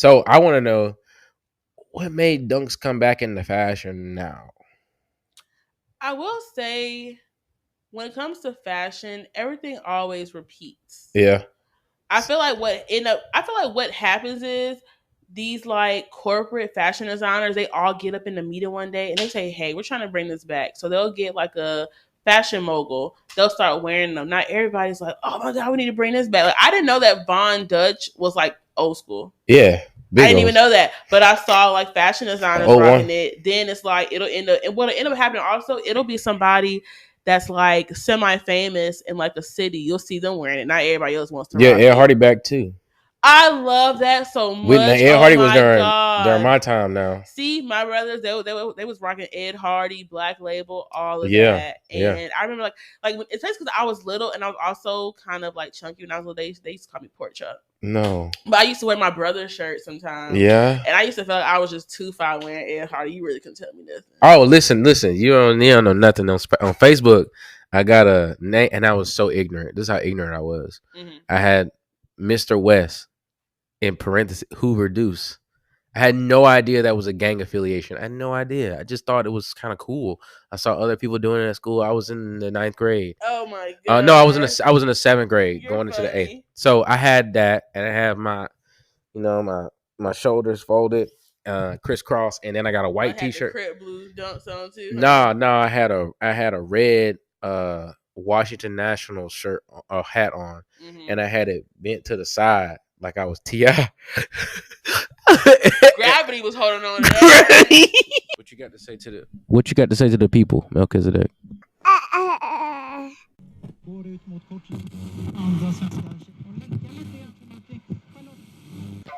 So I want to know what made dunks come back into fashion now. I will say, when it comes to fashion, everything always repeats. Yeah. I feel like what happens is these like corporate fashion designers, they all get up in the meeting one day and they say, "Hey, we're trying to bring this back." So they'll get like a fashion mogul. They'll start wearing them. Not everybody's like, "Oh my god, we need to bring this back." Like, I didn't know that Von Dutch was like old school. Yeah. I didn't even know that, but I saw like fashion designers rocking it. Then it's like it'll end up, and what'll end up happening also, it'll be somebody that's like semi-famous in like a city. You'll see them wearing it. Not everybody else wants to. Yeah, Ed Hardy back too. I love that so much. Ed Hardy was during my time now. See, my brothers, they was rocking Ed Hardy, Black Label, all of that. And I remember like it's because I was little and I was also kind of like chunky when I was little. They used to call me pork chop. No. But I used to wear my brother's shirt sometimes. Yeah. And I used to feel like I was just too fine wearing Ed Hardy. You really couldn't tell me nothing. Oh, listen. You don't know nothing on Facebook. I got a name, and I was so ignorant. This is how ignorant I was. Mm-hmm. I had Mr. West in parentheses Hoover Deuce. I had no idea that was a gang affiliation. I had no idea. I just thought it was kind of cool. I saw other people doing it at school. I was in the 9th grade. Oh my god! No, I was in the 7th grade, You're going funny. into the 8th. So I had that, and I have my, my shoulders folded, crisscross, and then I got a white T-shirt. Crip blue dunks on too. No, I had a red Washington Nationals hat on, mm-hmm. and I had it bent to the side like I was T.I. Gravity was holding on to that. What you got to say to the people, Melchizedek?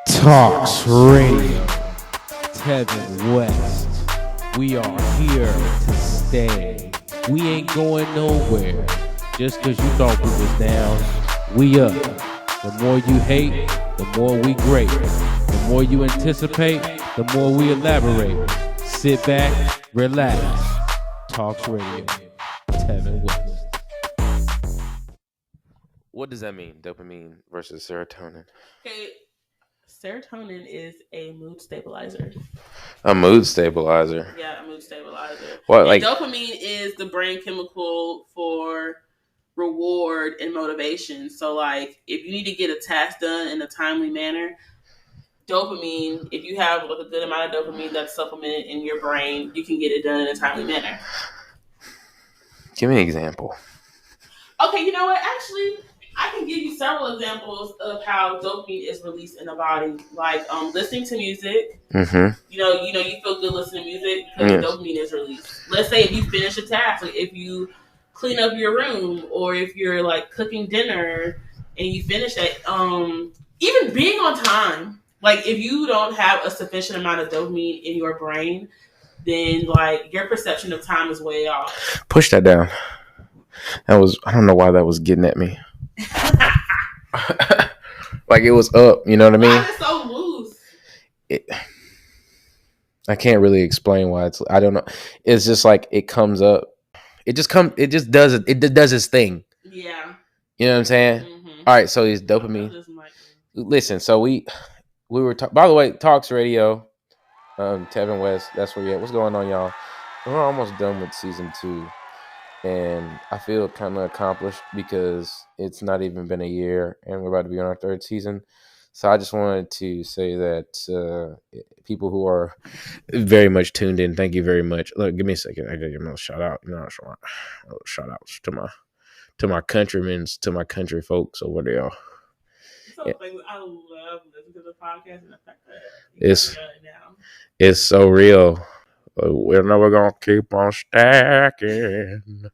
tOCS Radio, Tevin West. We are here to stay. We ain't going nowhere. Just because you thought we was down, we up. The more you hate, the more we great. The more you anticipate, the more we elaborate. Sit back, relax. tOCS Radio, Tevin West. What does that mean? Dopamine versus serotonin. Okay, serotonin is a mood stabilizer. A mood stabilizer. Yeah, a mood stabilizer. What, like dopamine is the brain chemical for reward and motivation. So like if you need to get a task done in a timely manner, dopamine, if you have like a good amount of dopamine that's supplemented in your brain, you can get it done in a timely manner. Give me an example. Okay, you know what? Actually, I can give you several examples of how dopamine is released in the body, like listening to music. Mm-hmm. You feel good listening to music because dopamine is released. Let's say if you finish a task, like if you clean up your room, or if you're like cooking dinner and you finish that, even being on time. Like if you don't have a sufficient amount of dopamine in your brain, then like your perception of time is way off. Push that down. I don't know why that was getting at me. Like it was up, you know what I mean? Why is it so loose? I can't really explain why I don't know. It's just like it comes up. It just does it. It does its thing. Yeah. You know what I'm saying? Mm-hmm. All right, so it's dopamine. Listen, so we were by the way, tOCS Radio, Tevin West, that's where we at. What's going on, y'all? We're almost done with season 2. And I feel kind of accomplished because it's not even been a year and we're about to be on our 3rd season. So I just wanted to say that people who are very much tuned in, thank you very much. Look, give me a second. I got to give a little shout out. Shout outs to my countrymen, to my country folks over there. I love listening to the podcast and the fact that it's so real. We know we're gonna keep on stacking.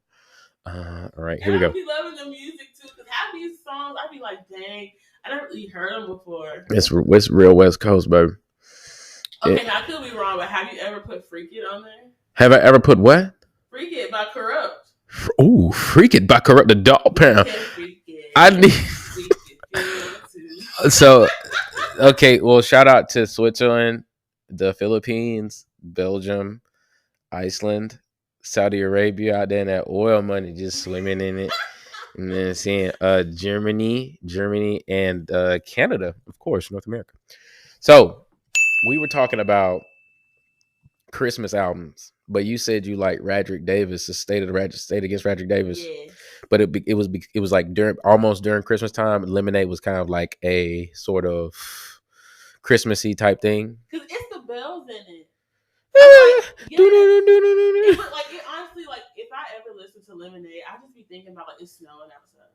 All right, here we go. I be loving the music too, because half these songs, I be like, dang, I never really heard them before. It's real West Coast, baby. Okay, now I could be wrong, but have you ever put "Freak It" on there? Have I ever put what? "Freak It" by Corrupt. Ooh, "Freak It" by Corrupt, the Dog Pound. I need. So, okay, well, shout out to Switzerland, the Philippines, Belgium, Iceland, Saudi Arabia out there, and that oil money just swimming in it. And then seeing Germany, and Canada, of course, North America. So we were talking about Christmas albums, but you said you like Radrick Davis, the State Against Radrick Davis. Yeah. But it was like almost during Christmas time. Lemonade was kind of like a sort of Christmassy type thing. Because it's the bells in it. It honestly, like, if I ever listen to Lemonade, I just be thinking about, like, it's snowing outside.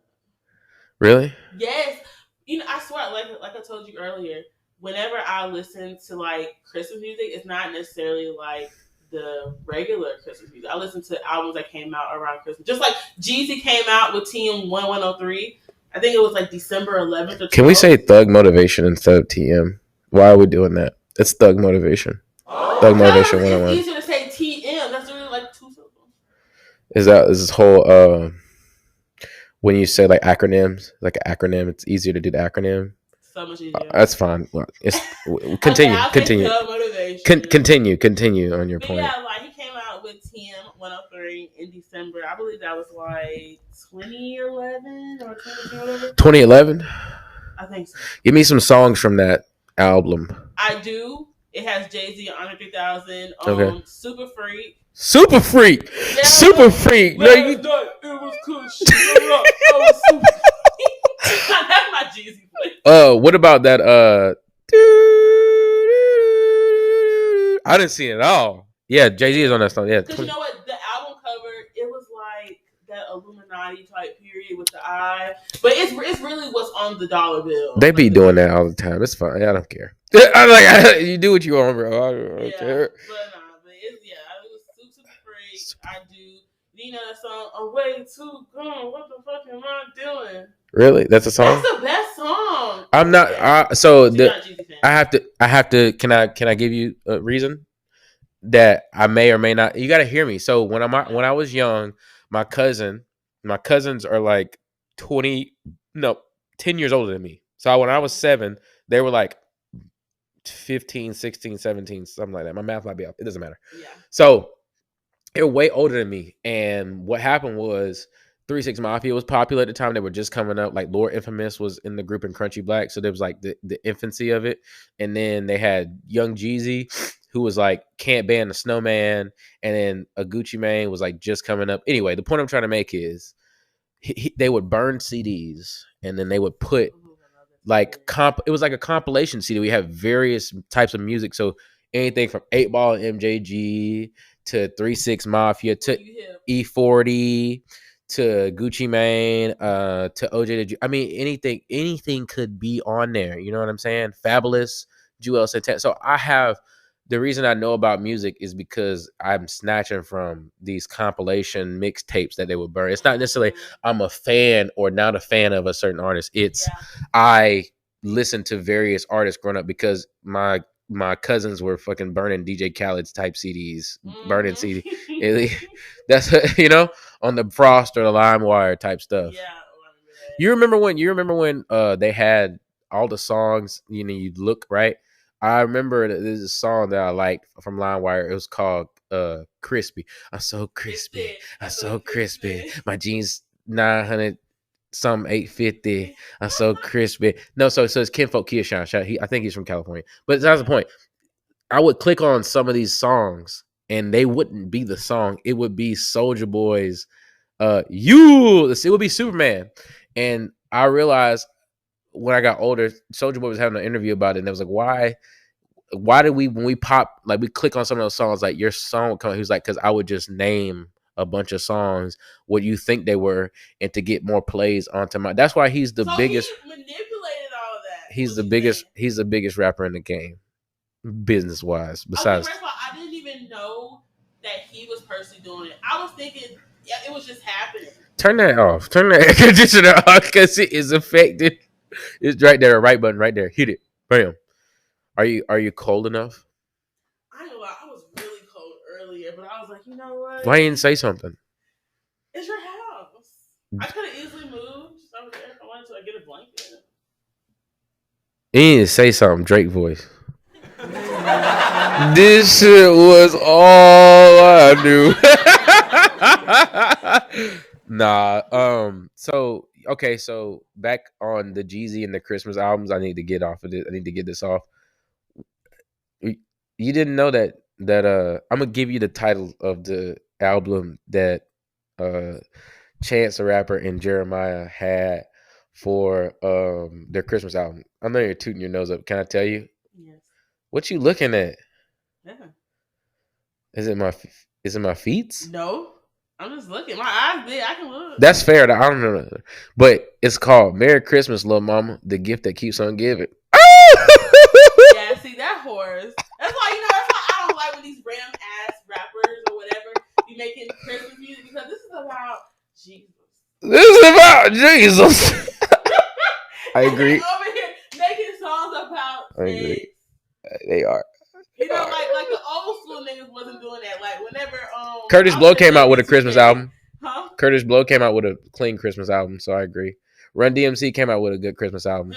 Really? Yes. You know, I swear, like I told you earlier, whenever I listen to, like, Christmas music, it's not necessarily, like, the regular Christmas music. I listen to albums that came out around Christmas. Just like Jeezy came out with TM 1103. I think it was, like, December 11th or 12th. Can we say Thug Motivation instead of TM? Why are we doing that? It's Thug Motivation. Thug Motivation 101. It's easier to say TM. That's really like 2 syllables. Is this whole when you say like acronyms, like an acronym, it's easier to do the acronym. So much easier. That's fine. Well, continue. Continue on your point. Yeah, like he came out with TM 103 in December. I believe that was like 2011 or 2012. 2011. I think so. Give me some songs from that album. I do. It has Jay-Z on Andre 3000. Okay. Super Freak. Super Freak. Yeah, Super Freak. No, you done. It was cool. That's my Jeezy voice. What about that? I didn't see it at all. Yeah, Jay-Z is on that song. Yeah. Because you know what? The album cover, it was like that Illuminati type period with the eye. But it's really what's on the dollar bill. They be doing that all the time. It's fine. I don't care. I'm like, you do what you want, bro. I don't care. But it was super freak. I do. You know that song, "I'm way too gone. What the fuck am I doing?" Really? That's a song? That's the best song. I'm not. I have to. Can I give you a reason that I may or may not? You got to hear me. So when I was young, my cousins are like 10 years older than me. So when I was 7, they were like 15, 16, 17, something like that. My math might be off. It doesn't matter. Yeah. So they're way older than me. And what happened was 3 6 Mafia was popular at the time. They were just coming up. Like Lord Infamous was in the group in Crunchy Black. So there was like the infancy of it. And then they had Young Jeezy, who was like Can't Ban the Snowman. And then a Gucci Mane was like just coming up. Anyway, the point I'm trying to make is they would burn CDs and then they would put like it was like a compilation CD. We have various types of music. So anything from 8 Ball and MJG to 3 6 Mafia to E40 to Gucci Mane to OJ. I mean, anything could be on there. You know what I'm saying? Fabulous, Jewel Santana. So the reason I know about music is because I'm snatching from these compilation mixtapes that they would burn. It's not necessarily I'm a fan or not a fan of a certain artist. It's I listened to various artists growing up because my cousins were fucking burning DJ Khaled's type CDs, burning CD. That's on the Frost or the LimeWire type stuff. Yeah. You remember when they had all the songs, you'd look right. I remember there's a song that I liked from LimeWire. It was called Crispy. I'm so crispy. I'm so crispy. My jeans 900 some 850. I'm so crispy. No, so it's Kinfolk Keyshawn. I think he's from California. But that's the point. I would click on some of these songs and they wouldn't be the song. It would be Soulja Boy's it would be Superman. And I realized when I got older, Soulja Boy was having an interview about it, and it was like, why did when we pop, like we click on some of those songs, like your song would come out. He was like, because I would just name a bunch of songs what you think they were, and to get more plays onto that's why he's the biggest. He manipulated all of that. He's the biggest rapper in the game, business wise. Besides, first of all, I didn't even know that he was personally doing it. I was thinking it was just happening. Turn that off. Turn the air conditioner off because it is affected. It's right there, right button right there. Hit it. Bam. Are you cold enough? I know I was really cold earlier, but I was like, you know what? Why you didn't say something? It's your house. I could have easily moved over there if I wanted to get a blanket. You need to say something, Drake voice. This shit was all I knew. Nah. So back on the Jeezy and the Christmas albums, I need to get off of this. I need to get this off. you didn't know that I'm gonna give you the title of the album that Chance the Rapper and Jeremiah had for their Christmas album. I know you're tooting your nose up. Can I tell you? Yes. What you looking at? Yeah. Is it my feet? No. I'm just looking. My eyes big. I can look. That's fair. I don't know. But it's called Merry Christmas, Little Mama, the gift that keeps on giving. Yeah, see that horse. That's why I don't like when these random ass rappers or whatever be making Christmas music, because this is about Jesus. This is about Jesus. I agree. Over here making songs about I agree. They are. You know, like the old school niggas wasn't doing that. Like whenever Curtis Blow came out with a Christmas album. Huh? Curtis Blow came out with a clean Christmas album, so I agree. Run DMC came out with a good Christmas album.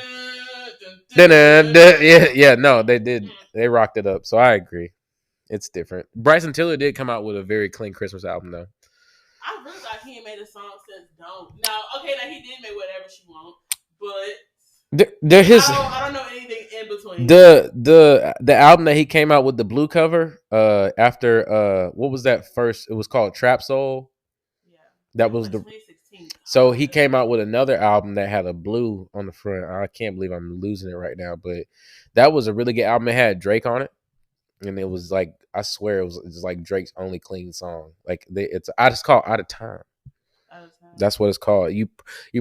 Yeah, no, they did. They rocked it up, so I agree. It's different. Bryson Tiller did come out with a very clean Christmas album, though. I really thought he ain't made a song since Don't. No, okay, now he did make Whatever She Want, but I don't know anything in between. The album that he came out with the blue cover after what was that first? It was called Trap Soul. Yeah, that was the 2016. So he came out with another album that had a blue on the front. I can't believe I'm losing it right now, but that was a really good album. It had Drake on it, and it was like, I swear it was like Drake's only clean song. Like I just call it Out of Time. That's what it's called. You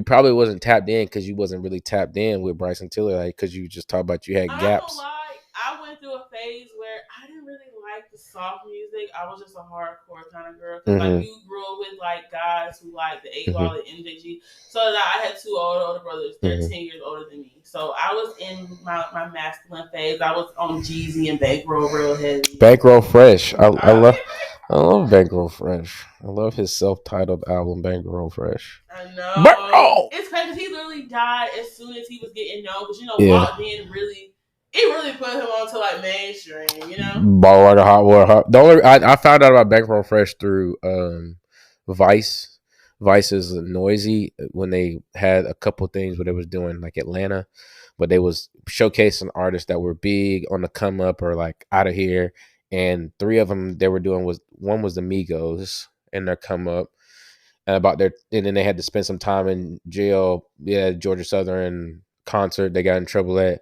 probably wasn't tapped in because you wasn't really tapped in with Bryson Tiller, like, because you just talked about you had gaps. I went through a phase where I didn't really like the soft music. I was just a hardcore kind of girl. Like, you grew up with like guys who like the 8-Ball and MJG. So I had two older brothers. They're 10 years older than me. So I was in my masculine phase. I was on Jeezy and Bankroll real heavy. Bankroll Fresh. I love Bankroll Fresh. I love his self-titled album, Bankroll Fresh. I know. It's crazy because he literally died as soon as he was getting known. But Walk in really put him onto like mainstream. Ball like a hot water. I found out about Bankroll Fresh through Vice. Vice is Noisy when they had a couple things where they was doing like Atlanta, but they was showcasing artists that were big on the come up or like out of here. And three of them they were doing one was the Migos and their come up and then they had to spend some time in jail. Yeah, Georgia Southern concert they got in trouble at.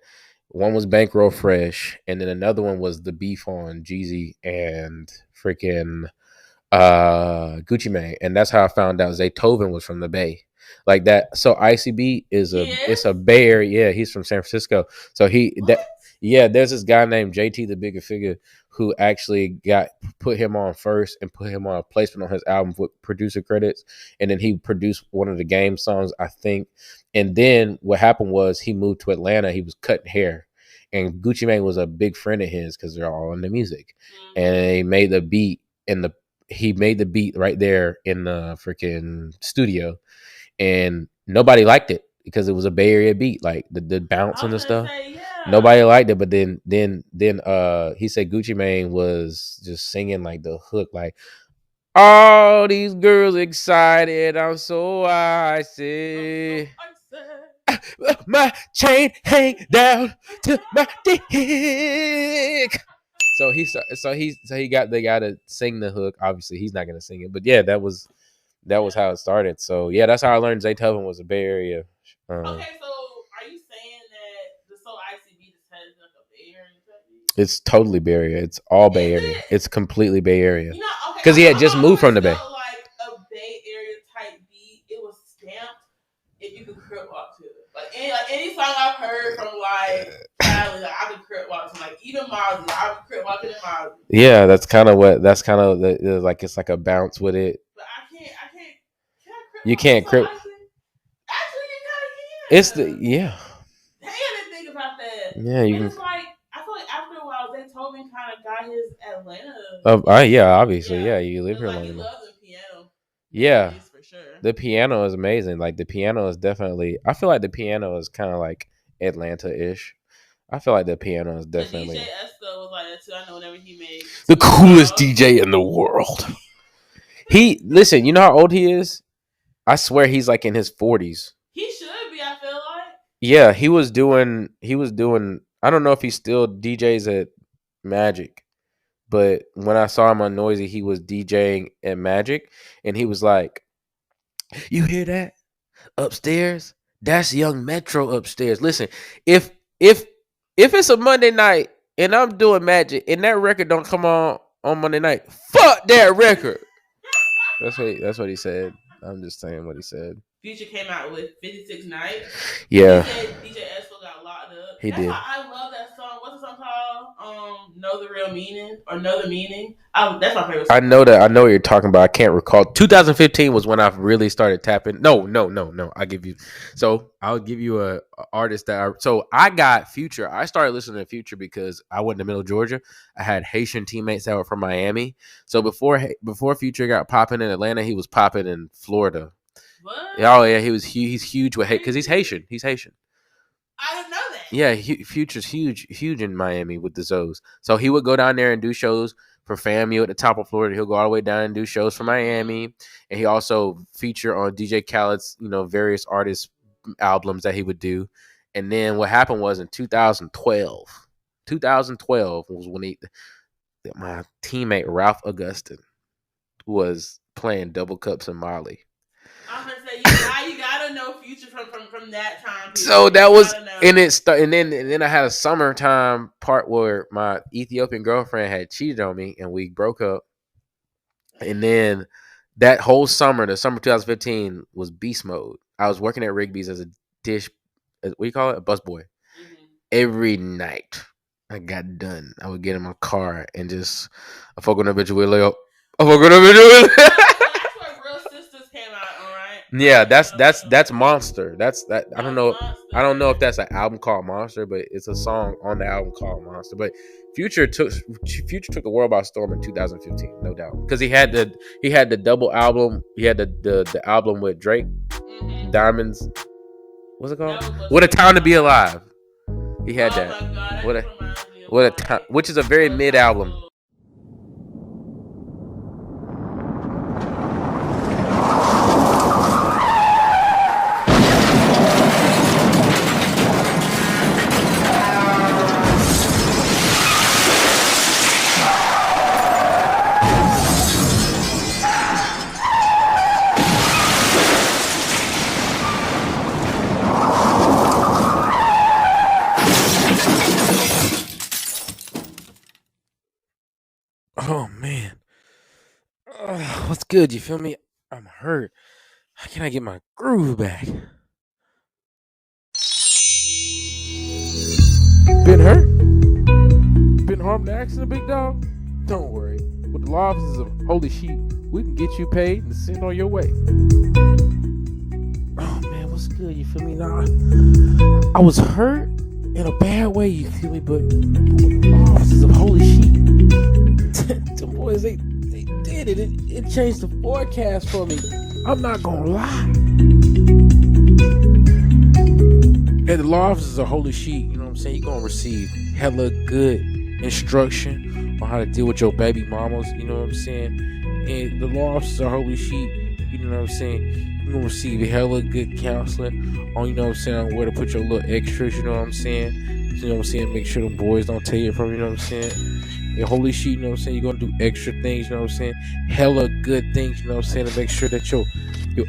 One was Bankroll Fresh, and then another one was the beef on Jeezy and freaking Gucci Mane, and that's how I found out Zaytoven was from the Bay, like that. So ICB it's a Bay Area. Yeah, he's from San Francisco. So there's this guy named JT the Bigger Figure who actually put him on first and put him on a placement on his album with producer credits, and then he produced one of the Game songs, I think. And then what happened was he moved to Atlanta. He was cutting hair, and Gucci Mane was a big friend of his because they're all in the music, and he made the beat right there in the freaking studio, and nobody liked it because it was a Bay Area beat, like the bounce and the stuff. Nobody liked it, but then he said Gucci Mane was just singing like the hook, like all these girls excited, I'm so icy. My chain hang down to my dick. So he got the guy to sing the hook. Obviously, he's not gonna sing it, but yeah, that was how it started. So yeah, that's how I learned Zaytoven was a Bay Area. Okay, so are you saying that the Soul ICB just has like a Bay Area? It's totally Bay Area. It's all Bay Area. It's completely Bay Area. Because he had just moved from the Bay. Like a Bay Area type beat, it was stamped, and you could crip walk to it. Like any song I've heard from like Cali, like I could crip walk to. Like even Mozzie, I could crip walk to Mozzie. Yeah, that's kind of like it's like a bounce with it. But I can't. You can't crip. Actually, you kind of can. It's yeah. Damn, I didn't think about that. Yeah, you can. It's like I feel like after a while, Zaytoven kind of got his Atlanta. Yeah, obviously, yeah. You live here long enough. He loves the piano. Yeah, for sure. The piano is amazing. Like the piano is definitely. I feel like the piano is kind of like Atlanta-ish. I feel like the piano is definitely. DJ Esco was like that too. I know whenever he made the coolest DJ in the world. Listen. You know how old he is? I swear he's like in his 40s. He should be. I feel like. Yeah, he was doing. I don't know if he still DJs at Magic, but when I saw him on Noisy, he was DJing at Magic, and he was like, "You hear that upstairs? That's Young Metro upstairs. Listen, if it's a Monday night and I'm doing Magic and that record don't come on Monday night, fuck that record." That's what he said. I'm just saying what he said. Future came out with 56 Nights. Yeah. He said DJ Esco got locked up. He did. I love that song. What's the song called? Know the Real Meaning or Know the Meaning. That's my favorite song. I know what you're talking about. I can't recall. 2015 was when I really started tapping. No. I'll give you a artist so I got Future. I started listening to Future because I went to Middle Georgia. I had Haitian teammates that were from Miami. So before Future got popping in Atlanta, he was popping in Florida. What? Oh yeah, he's huge with because he's Haitian. He's Haitian. I didn't know that. Yeah, Future's huge in Miami with the Zoes. So he would go down there and do shows for FAMU at the top of Florida. He'll go all the way down and do shows for Miami, and he also featured on DJ Khaled's various artists' albums that he would do. And then what happened was in 2012 was when my teammate Ralph Augustin was playing Double Cups in Mali. I'm gonna say you gotta know Future from that time. So that was and then I had a summertime part where my Ethiopian girlfriend had cheated on me and we broke up. And then that whole summer, the summer 2015 was beast mode. I was working at Rigby's as a what do you call it? A busboy. Mm-hmm. Every night I got done, I would get in my car and just I fuck on a bitch with Leo. Yeah, that's Monster. That's that. I don't know. I don't know if that's an album called Monster, but it's a song on the album called Monster. But Future took the world by storm in 2015, no doubt, because he had the double album. He had the album with Drake, Diamonds. What's it called? What a Time to Be Alive. He had that. What a time, which is a very mid album. Oh man, what's good? You feel me? I'm hurt. How can I get my groove back? Been hurt? Been harmed in an accident, big dog? Don't worry. With the law offices of Holy Sheep, we can get you paid and send on your way. Oh man, what's good? You feel me? Nah, I was hurt in a bad way. You feel me? But the law offices of Holy Sheep. The boys, they did it. It changed the forecast for me. I'm not gonna lie. At the law offices of Holy Sheep, you know what I'm saying? You're gonna receive hella good instruction on how to deal with your baby mamas, you know what I'm saying? And the law offices of Holy Sheep, you know what I'm saying? You're gonna receive hella good counseling on, you know what I'm saying, on where to put your little extras, you know what I'm saying? You know what I'm saying? Make sure the boys don't take it from you know what I'm saying? Your Holy Sheep, you know what I'm saying? You're gonna do extra things, you know what I'm saying? Hella good things, you know what I'm saying? To make sure that your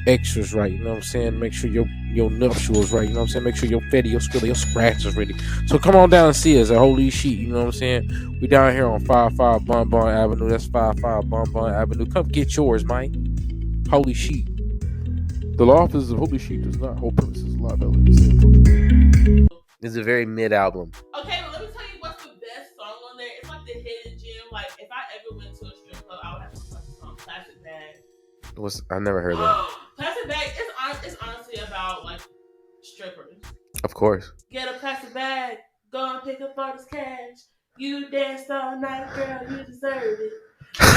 extras right, you know what I'm saying? Make sure your nuptials right, you know what I'm saying? Make sure your fetty, your skrilla, your scratch is ready. So come on down and see us at Holy Sheep, you know what I'm saying? We down here on 55 Bon Bon Avenue. That's 55 Bon Bon Avenue. Come get yours, man. Holy Sheep. The law offices of Holy Sheep does not hold premises liability. This is a very mid album. Okay, well, let me tell you what's the best song on there. It's like the hidden gem. Like, if I ever went to a strip club, I would have to watch the song Plastic Bag. I never heard that. Plastic Bag, it's honestly about, like, strippers. Of course. Get a plastic bag, go and pick up all this cash. You danced all night, girl, you deserve it. I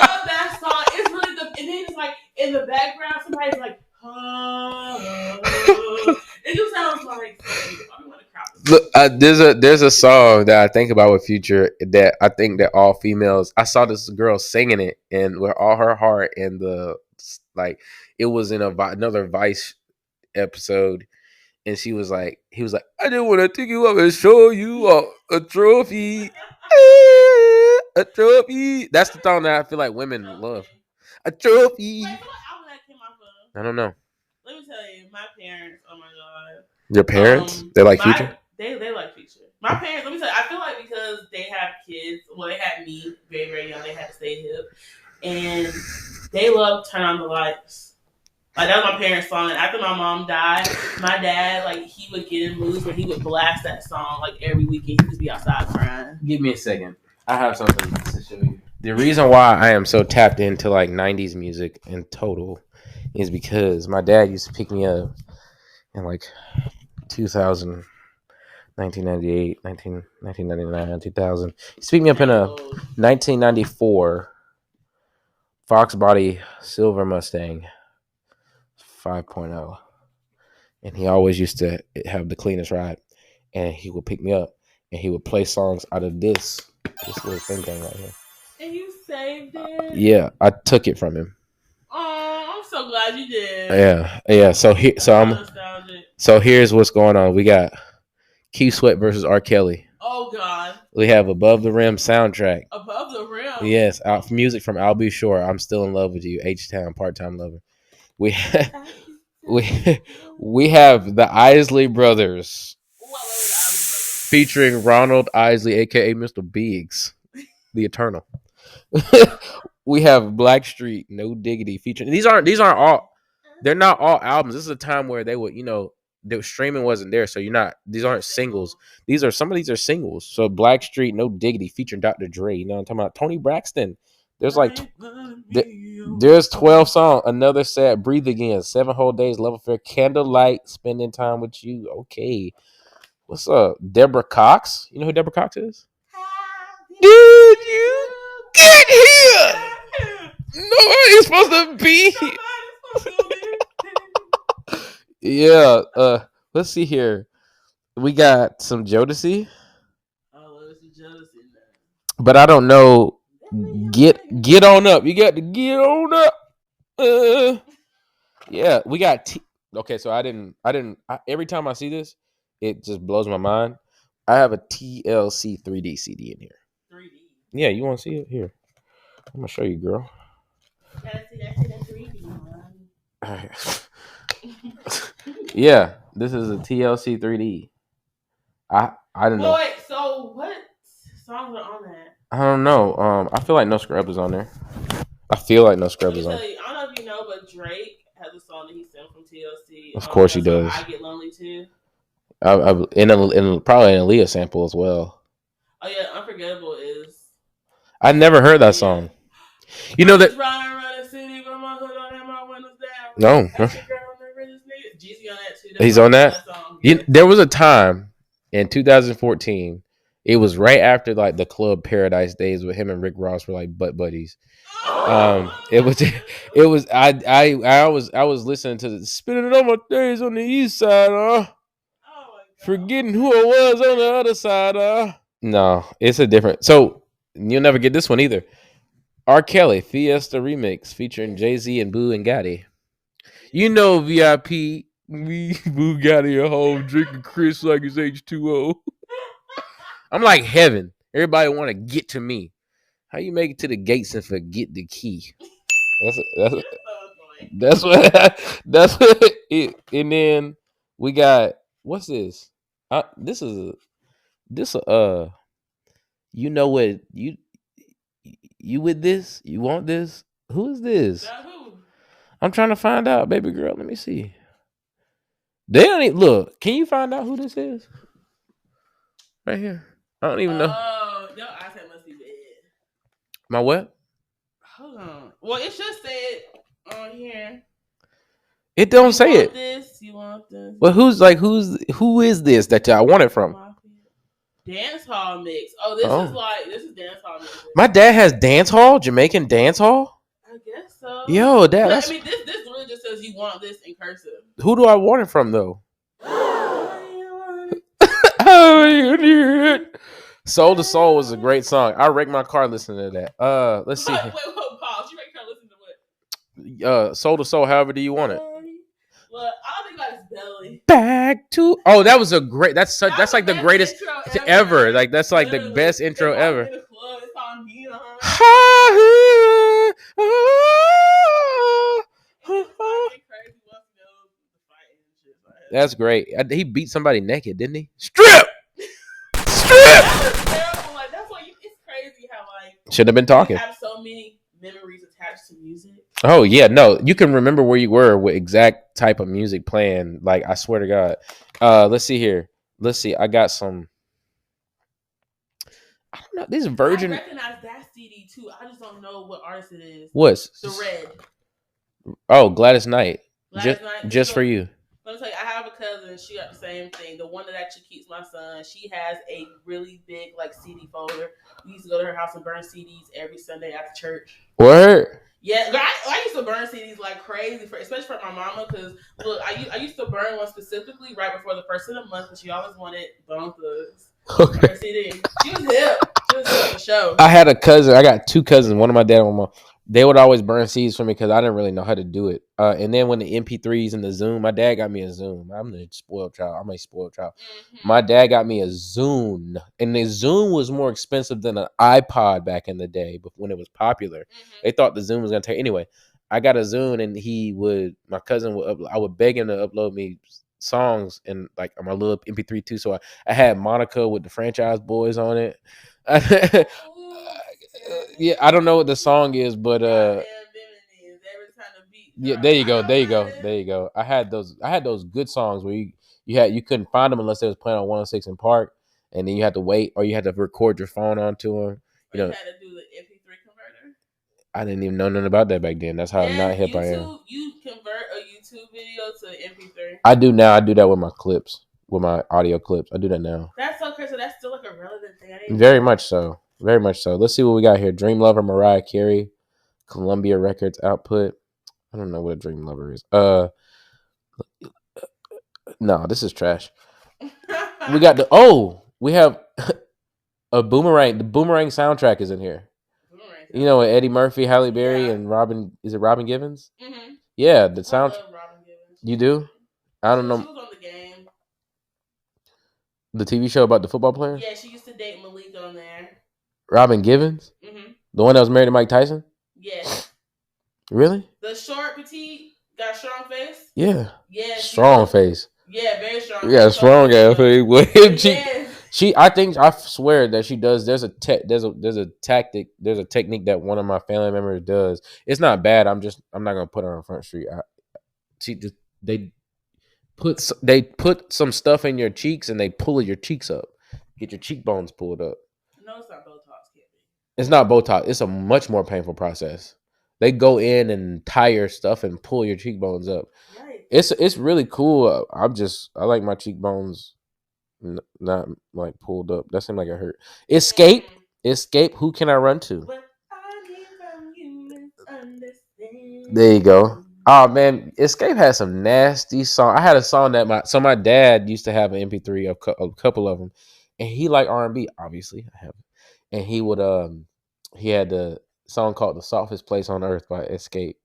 love that song. It's really and then it's like, in the background, somebody's like, it just sounds like I'm gonna crap. Look, there's a song that I think about with Future that I think that all females. I saw this girl singing it and with all her heart, and it was in another Vice episode, and he was like, I just want to take you up and show you a trophy. A trophy. That's the song that I feel like women love. A trophy. Wait, what album that came off of? I don't know. Let me tell you, my parents. Oh my god. Your parents? They like Future? They like Future. My parents. Let me tell you. I feel like because they have kids. Well, they had me very very young. They had to stay hip, and they love Turn On the Lights. Like that was my parents' song. And after my mom died, my dad like he would get in moods where he would blast that song like every weekend. He would be outside crying. Give me a second. I have something to show you. The reason why I am so tapped into like 90s music in total is because my dad used to pick me up in like 2000, 1998, 1999, 2000. He used to pick me up in a 1994 Fox Body Silver Mustang 5.0. And he always used to have the cleanest ride. And he would pick me up and he would play songs out of this little thing right here. And you saved it? Yeah, I took it from him. Oh, I'm so glad you did. Yeah. So here's what's going on. We got Keith Sweat versus R. Kelly. Oh God. We have Above the Rim soundtrack. Above the Rim. Yes, music from I'll Be Sure. I'm Still in Love with You. H-Town, Part-Time Lover. We have the Isley Brothers featuring Ronald Isley, aka Mr. Biggs, the Eternal. We have Blackstreet, No Diggity featuring. These aren't all. They're not all albums. This is a time where they would, the streaming wasn't there, so these aren't singles. Some of these are singles. So Blackstreet, No Diggity featuring Dr. Dre. You know what I'm talking about? Tony Braxton. There's like there's 12 songs. Another Sad, Breathe Again, 7 Whole Days, Love Affair, Candlelight, Spending Time with You. Okay. What's up? Deborah Cox. You know who Deborah Cox is? Dude, you get here. Nobody's supposed to be here. Yeah. Let's see here. We got some Jodeci. Oh, there's some Jodeci now. But I don't know. Get on up. You got to get on up. Yeah, we got okay, so I didn't every time I see this, it just blows my mind. I have a TLC 3D CD in here. 3D. Yeah, you want to see it? Here. I'm going to show you, girl. Gotta see that 3D one. Yeah, this is a TLC 3D. I don't know. Wait, so what songs are on that? I don't know. I feel like No Scrubs is on there. I feel like No Scrubs is on. I don't know if you know, but Drake has a song that he sent from TLC. Of course he does. I Get Lonely Too. In probably an Aaliyah sample as well. Oh yeah, Unforgettable is. I never heard that song. You know that. Running city with my hood on and my windows down. No. Jeezy on that too. He's on that. There was a time in 2014. It was right after like the Club Paradise days with him and Rick Ross were like butt buddies. It was I was listening to the Spinning It On My Days on the East Side, forgetting who I was on the other side, No, it's a different. So you'll never get this one either. R. Kelly Fiesta remix featuring Jay-Z and Boo and Gotti. You know VIP, me Boo Gotti at home drinking Chris like it's H2O. I'm like heaven. Everybody want to get to me. How you make it to the gates and forget the key? That's what it. And then we got what's this? This you know what you with this? You want this? Who is this? Who? I'm trying to find out, baby girl. Let me see. They don't even look. Can you find out who this is? Right here. I don't even know. Oh, your iPad must be bad. My what? Hold on. Well, it should say it on here. It don't say it. You want this? Well, who is this that y'all want it from? Dance hall mix. Oh, this is dance hall mix. My dad has dance hall, Jamaican dance hall. I guess so. Yo, Dad. But, this really just says you want this in cursive. Who do I want it from though? Oh, Soul to Soul was a great song. I wrecked my car listening to that. Let's see. Wait, pause. You wrecked your car listening to what? Soul to Soul. However do you want it? Well, I think that's Belly. Back to. Oh, that was a great. That's like the greatest ever. Like that's like the best intro ever. That's great. He beat somebody naked, didn't he? Strip. Like, that's why it's crazy how like should have been talking. You have so many memories attached to music. Oh yeah, no, you can remember where you were with exact type of music playing. Like I swear to God. Let's see here. Let's see. I got some. I don't know. This Virgin. I recognize that CD too. I just don't know what artist it is. What's the Red? Oh, Gladys Knight. Gladys Knight. Just for you. Let me tell you, I have a cousin. She got the same thing. The one that actually keeps my son. She has a really big like CD folder. We used to go to her house and burn CDs every Sunday after church. Word. Yeah, I used to burn CDs like crazy, especially for my mama. Because look, I used to burn one specifically right before the first of the month because she always wanted Bone Thugs. Okay. Her CD. She was hip. She was hip for show. I had a cousin. I got two cousins. One of my dad and one of my mom. They would always burn CDs for me because I didn't really know how to do it. And then when the MP3s and the Zoom, my dad got me a Zoom. I'm the spoiled child. I'm a spoiled child. Mm-hmm. My dad got me a Zoom. And the Zoom was more expensive than an iPod back in the day, but when it was popular. Mm-hmm. They thought the Zoom was going to take. Anyway, I got a Zoom and my cousin I would beg him to upload me songs and like on my little MP3 too. So I had Monica with the Franchise Boys on it. Yeah, I don't know what the song is, but yeah, there you go. I had those good songs where you couldn't find them unless they was playing on 106 in Park, and then you had to wait or you had to record your phone onto them. You had to do the MP3 converter. I didn't even know nothing about that back then. That's how not hip I am. You convert a YouTube video to MP3. I do now. I do that with my clips, with my audio clips. I do that now. That's so crazy. So that's still like a relevant thing. Very much so. Very much so. Let's see what we got here. Dream Lover, Mariah Carey, Columbia Records output. I don't know what a Dream Lover is. No, this is trash. We have a Boomerang. The Boomerang soundtrack is in here. You know, Eddie Murphy, Halle Berry, and Robin. Is it Robin Givens? Mm-hmm. Yeah, the sound. You do? I don't know. She was on The Game. The TV show about the football player? Yeah, she used to date Malik on there. Robin Givens? Mm-hmm. The one that was married to Mike Tyson? Yes. Really? The short, petite, got strong face? Yeah. Yeah. Strong face. Yeah, very strong. Yeah, strong ass face. I swear that she does. There's a tactic. There's a technique that one of my family members does. It's not bad. I'm not gonna put her on Front Street. They put some stuff in your cheeks and they pull your cheeks up, get your cheekbones pulled up. No, it's not Botox. It's not Botox. It's a much more painful process. They go in and tie your stuff and pull your cheekbones up. Right. It's really cool. I like my cheekbones not like pulled up. That seemed like it hurt. Escape. Who can I run to? There you go. Oh man, Escape had some nasty song. I had a song that my dad used to have an MP3 of a couple of them, and he liked R&B. Obviously, I have, and he had the song called "The Softest Place on Earth" by Escape.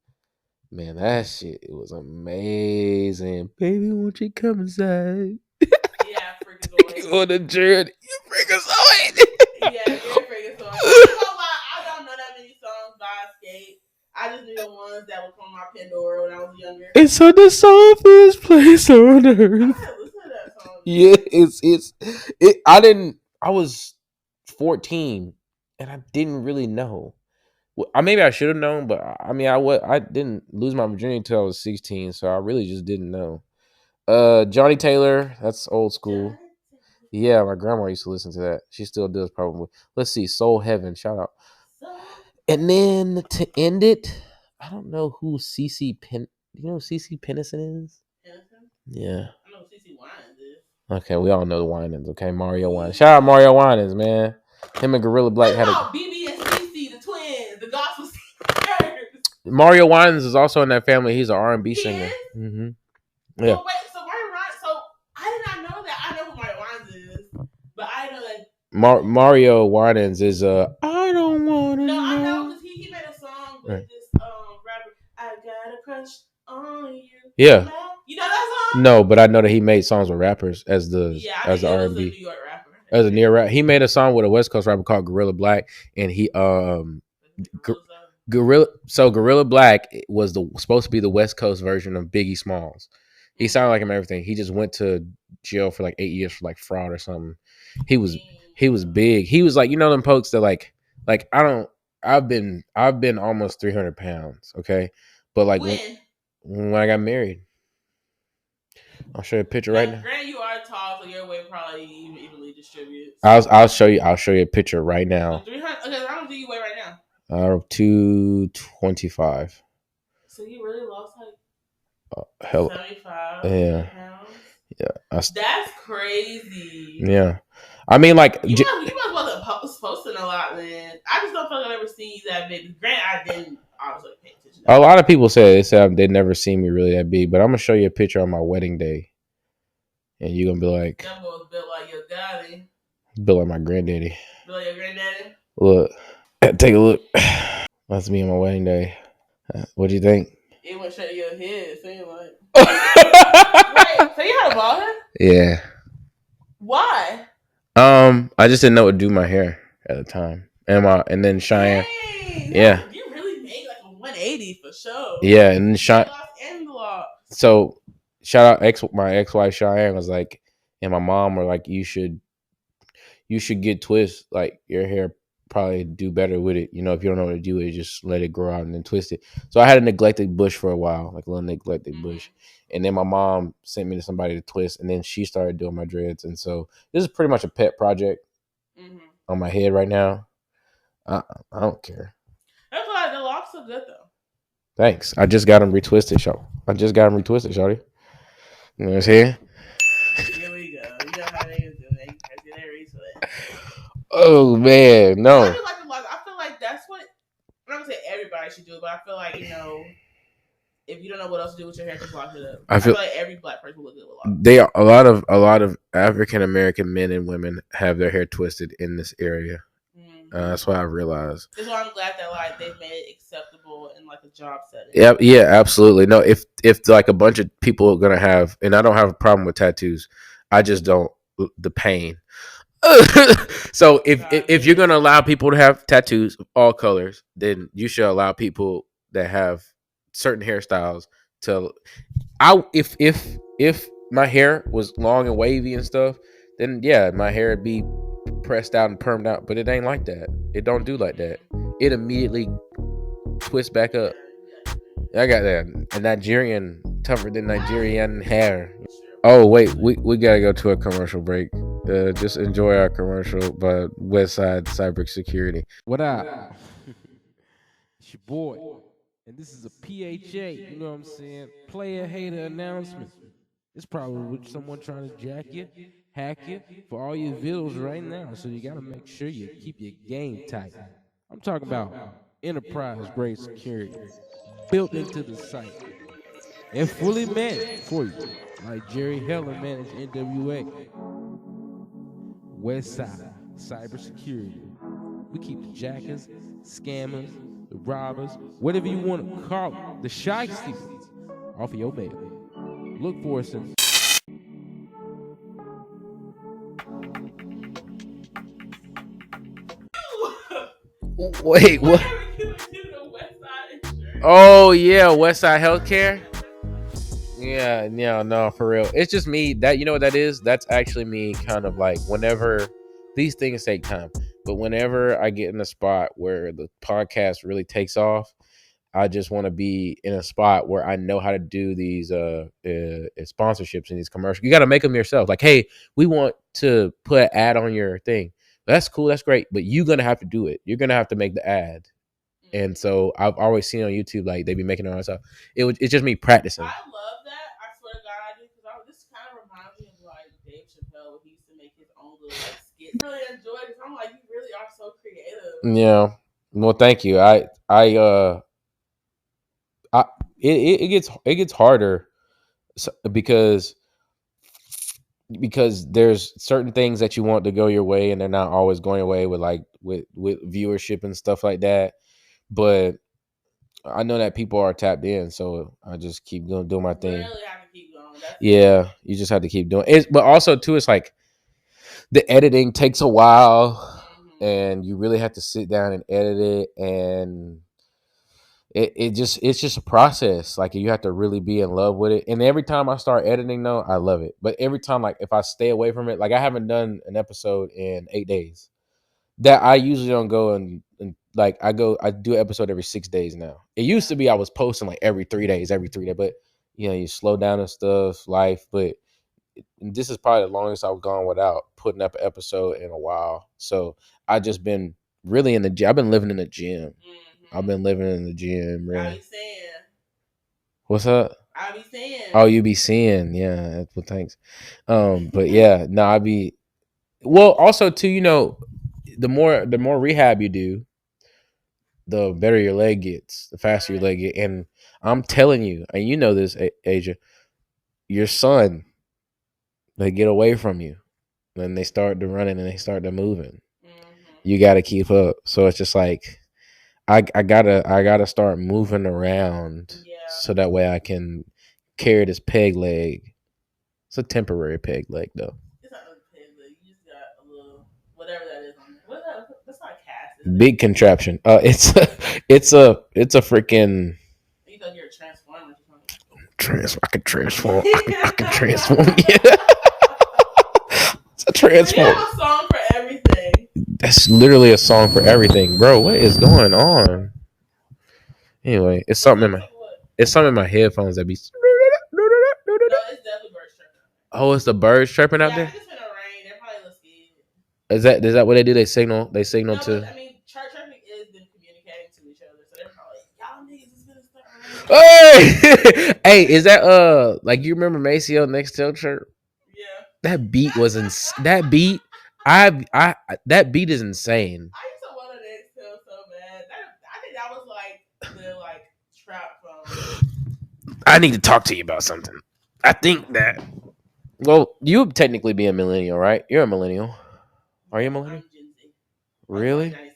Man, that shit, it was amazing. Baby, won't you come inside? Yeah, freaking on the journey. You freakazoid. Yeah, you're freakazoid. I don't know that many songs by Escape. I just knew the ones that were from my Pandora when I was younger. It's on the softest place on earth. I listen to that song. Yeah, I was 14 and I didn't really know. Maybe I should have known, but I didn't lose my virginity until I was 16, so I really just didn't know. Johnny Taylor, that's old school. Yeah, my grandma used to listen to that. She still does probably. Let's see, Soul Heaven, shout out. And then to end it, I don't know who CC Pen. You know who CC Pennison is? Pennison? Yeah. I know who CC Winans is. Okay, we all know the Winans. Okay, Mario Winans. Shout out Mario Winans, man. Him and Gorilla Black had a. BB and CC, the twins, the gospel singers. Mario Winans is also in that family. He's an R&B singer. Mm-hmm. Yeah. So wait, so Mario Winans. So I did not know that. I know who Mario Winans is, but I know that. Mario Winans is I don't want to. No, I know because he made a song with this rapper. I got a crush on you. Yeah. You know that song? No, but I know that he made songs with rappers as the R&B. He was a New York rapper. As a near rap, he made a song with a West Coast rapper called Gorilla Black, and he Gorilla Black was supposed to be the West Coast version of Biggie Smalls. He sounded like him and everything. He just went to jail for like 8 years for like fraud or something. He was big. He was like, you know them folks that like I've been almost 300 pounds, okay? But like when I got married. I'll show you a picture right now. Granted, you are tall, so your weight probably evenly distributes. I'll show you a picture right now. 300. Okay, how much do you weigh right now? 225. So you really lost like 75 pounds? Yeah. That's crazy. Yeah. I mean, like you must wasn't posting a lot, then. I just don't feel like I've ever seen you that big. Granted, I didn't obviously pay attention. A lot of people say they'd never seen me really that big, but I'm gonna show you a picture on my wedding day, and you're gonna be like, "That boy was built like your daddy." Built like my granddaddy. Built like your granddaddy. Look, take a look. That's me on my wedding day. What do you think? It went straight to your head. Seemed like. Wait, so you had a bald head? Yeah. Why? I just didn't know what to do my hair at the time, and then Cheyenne. Dang, yeah. You really made like a 180 for sure. Yeah, and then Cheyenne. So shout out my ex-wife Cheyenne was like, and my mom were like, you should get twists. Like your hair probably do better with it. You know, if you don't know what to do it, just let it grow out and then twist it. So I had a neglected bush for a while, like a little neglected bush. And then my mom sent me to somebody to twist, and then she started doing my dreads. And so this is pretty much a pet project on my head right now. I don't care. That's why the locks are good though. Thanks. I just got them retwisted, shorty. You know what I'm saying? Here we go. You know how niggas do it. Oh man, no. I feel like that's what I'm not gonna say everybody should do it, but I feel like, you know, if you don't know what else to do with your hair, just lock it up. I feel like every black person will look good with locks. They are a lot of African American men and women have their hair twisted in this area. That's what I realized. That's why I'm glad that like they've made it acceptable in like a job setting. Yeah, absolutely. No, if like a bunch of people are gonna have, and I don't have a problem with tattoos, I just don't the pain. So if you're gonna allow people to have tattoos of all colors, then you should allow people that have certain hairstyles to. If my hair was long and wavy and stuff, then yeah, my hair would be pressed out and permed out. But it ain't like that. It don't do like that. It immediately twists back up. I got that Nigerian, tougher than Nigerian hair. Oh wait, we gotta go to a commercial break. Just enjoy our commercial by Westside Cybersecurity. What up? It's your boy, and this is a PHA. You know what I'm saying? Player hater announcement. It's probably someone trying to jack you, hack you for all your videos right now. So you gotta make sure you keep your game tight. I'm talking about enterprise grade security built into the site and fully managed for you, like Jerry Heller managed NWA. Westside Cybersecurity. We keep the jackers, scammers, the robbers, whatever you want to call it, the shysters off of your mail. Look for us in. Wait, what? Oh yeah, Westside Healthcare. Yeah, no, for real. It's just me. That, you know what that is? That's actually me kind of like whenever these things take time. But whenever I get in a spot where the podcast really takes off, I just want to be in a spot where I know how to do these sponsorships and these commercials. You got to make them yourself. Like, hey, we want to put an ad on your thing. That's cool. That's great. But you're going to have to do it. You're going to have to make the ad. And so I've always seen on YouTube, like, they be making it on stuff. It's just me practicing. I love that. I swear to God, I do. Because this kind of reminds me of, like, Dave Chappelle, when he used to make his own little, like, skits. I really enjoy it. I'm like, you really are so creative. Yeah. Well, thank you. It gets harder because there's certain things that you want to go your way and they're not always going your way with viewership and stuff like that. But I know that people are tapped in, so I just keep doing my thing. You really have to keep going. Yeah, you just have to keep doing it. But also too, it's like the editing takes a while, and you really have to sit down and edit it, and it's just a process. Like you have to really be in love with it. And every time I start editing, though, I love it. But every time, like if I stay away from it, like I haven't done an episode in 8 days. That I usually don't go and like I do an episode every 6 days now. It used to be I was posting like every 3 days, but you slow down and stuff, life. But this is probably the longest I've gone without putting up an episode in a while. So I just been really in the gym. I've been living in the gym. I've been living in the gym. Really. I be saying. What's up? I be saying. Oh, you be seeing. Yeah. Well, thanks. But yeah, no, I be. Well, also too, the more rehab you do, the better your leg gets, the faster your leg gets. And I'm telling you, and you know this, Asia, your son, they get away from you. Then they start to running and they start to moving. You got to keep up. So it's just like I gotta start moving around so that way I can carry this peg leg. It's a temporary peg leg though. It's not a peg leg. You just got a little whatever that is on there. What's that? That's not a cast. Big contraption. It's a freaking. You thought you're a transformer. I can transform. I can transform. Yeah. It's a transform. We have a song for everything. That's literally a song for everything, bro. What is going on? Anyway, it's something in my headphones that be. No, it's definitely birds chirping. Oh, it's the birds chirping out there. I think it's gonna rain. They're probably a little scared. Is that what they do? They signal to. But, I mean, chirping is them communicating to each other, so they're probably y'all niggas is gonna start raining. Hey, hey, is that like you remember Maceo Nextel chirp? Yeah. That beat was that beat. That beat is insane. I used to want an Nextel so bad. I think that was like the trap phone. I need to talk to you about something. I think that. Well, you would technically be a millennial, right? You're a millennial. Are you a millennial? I'm Gen Z. Really? 97.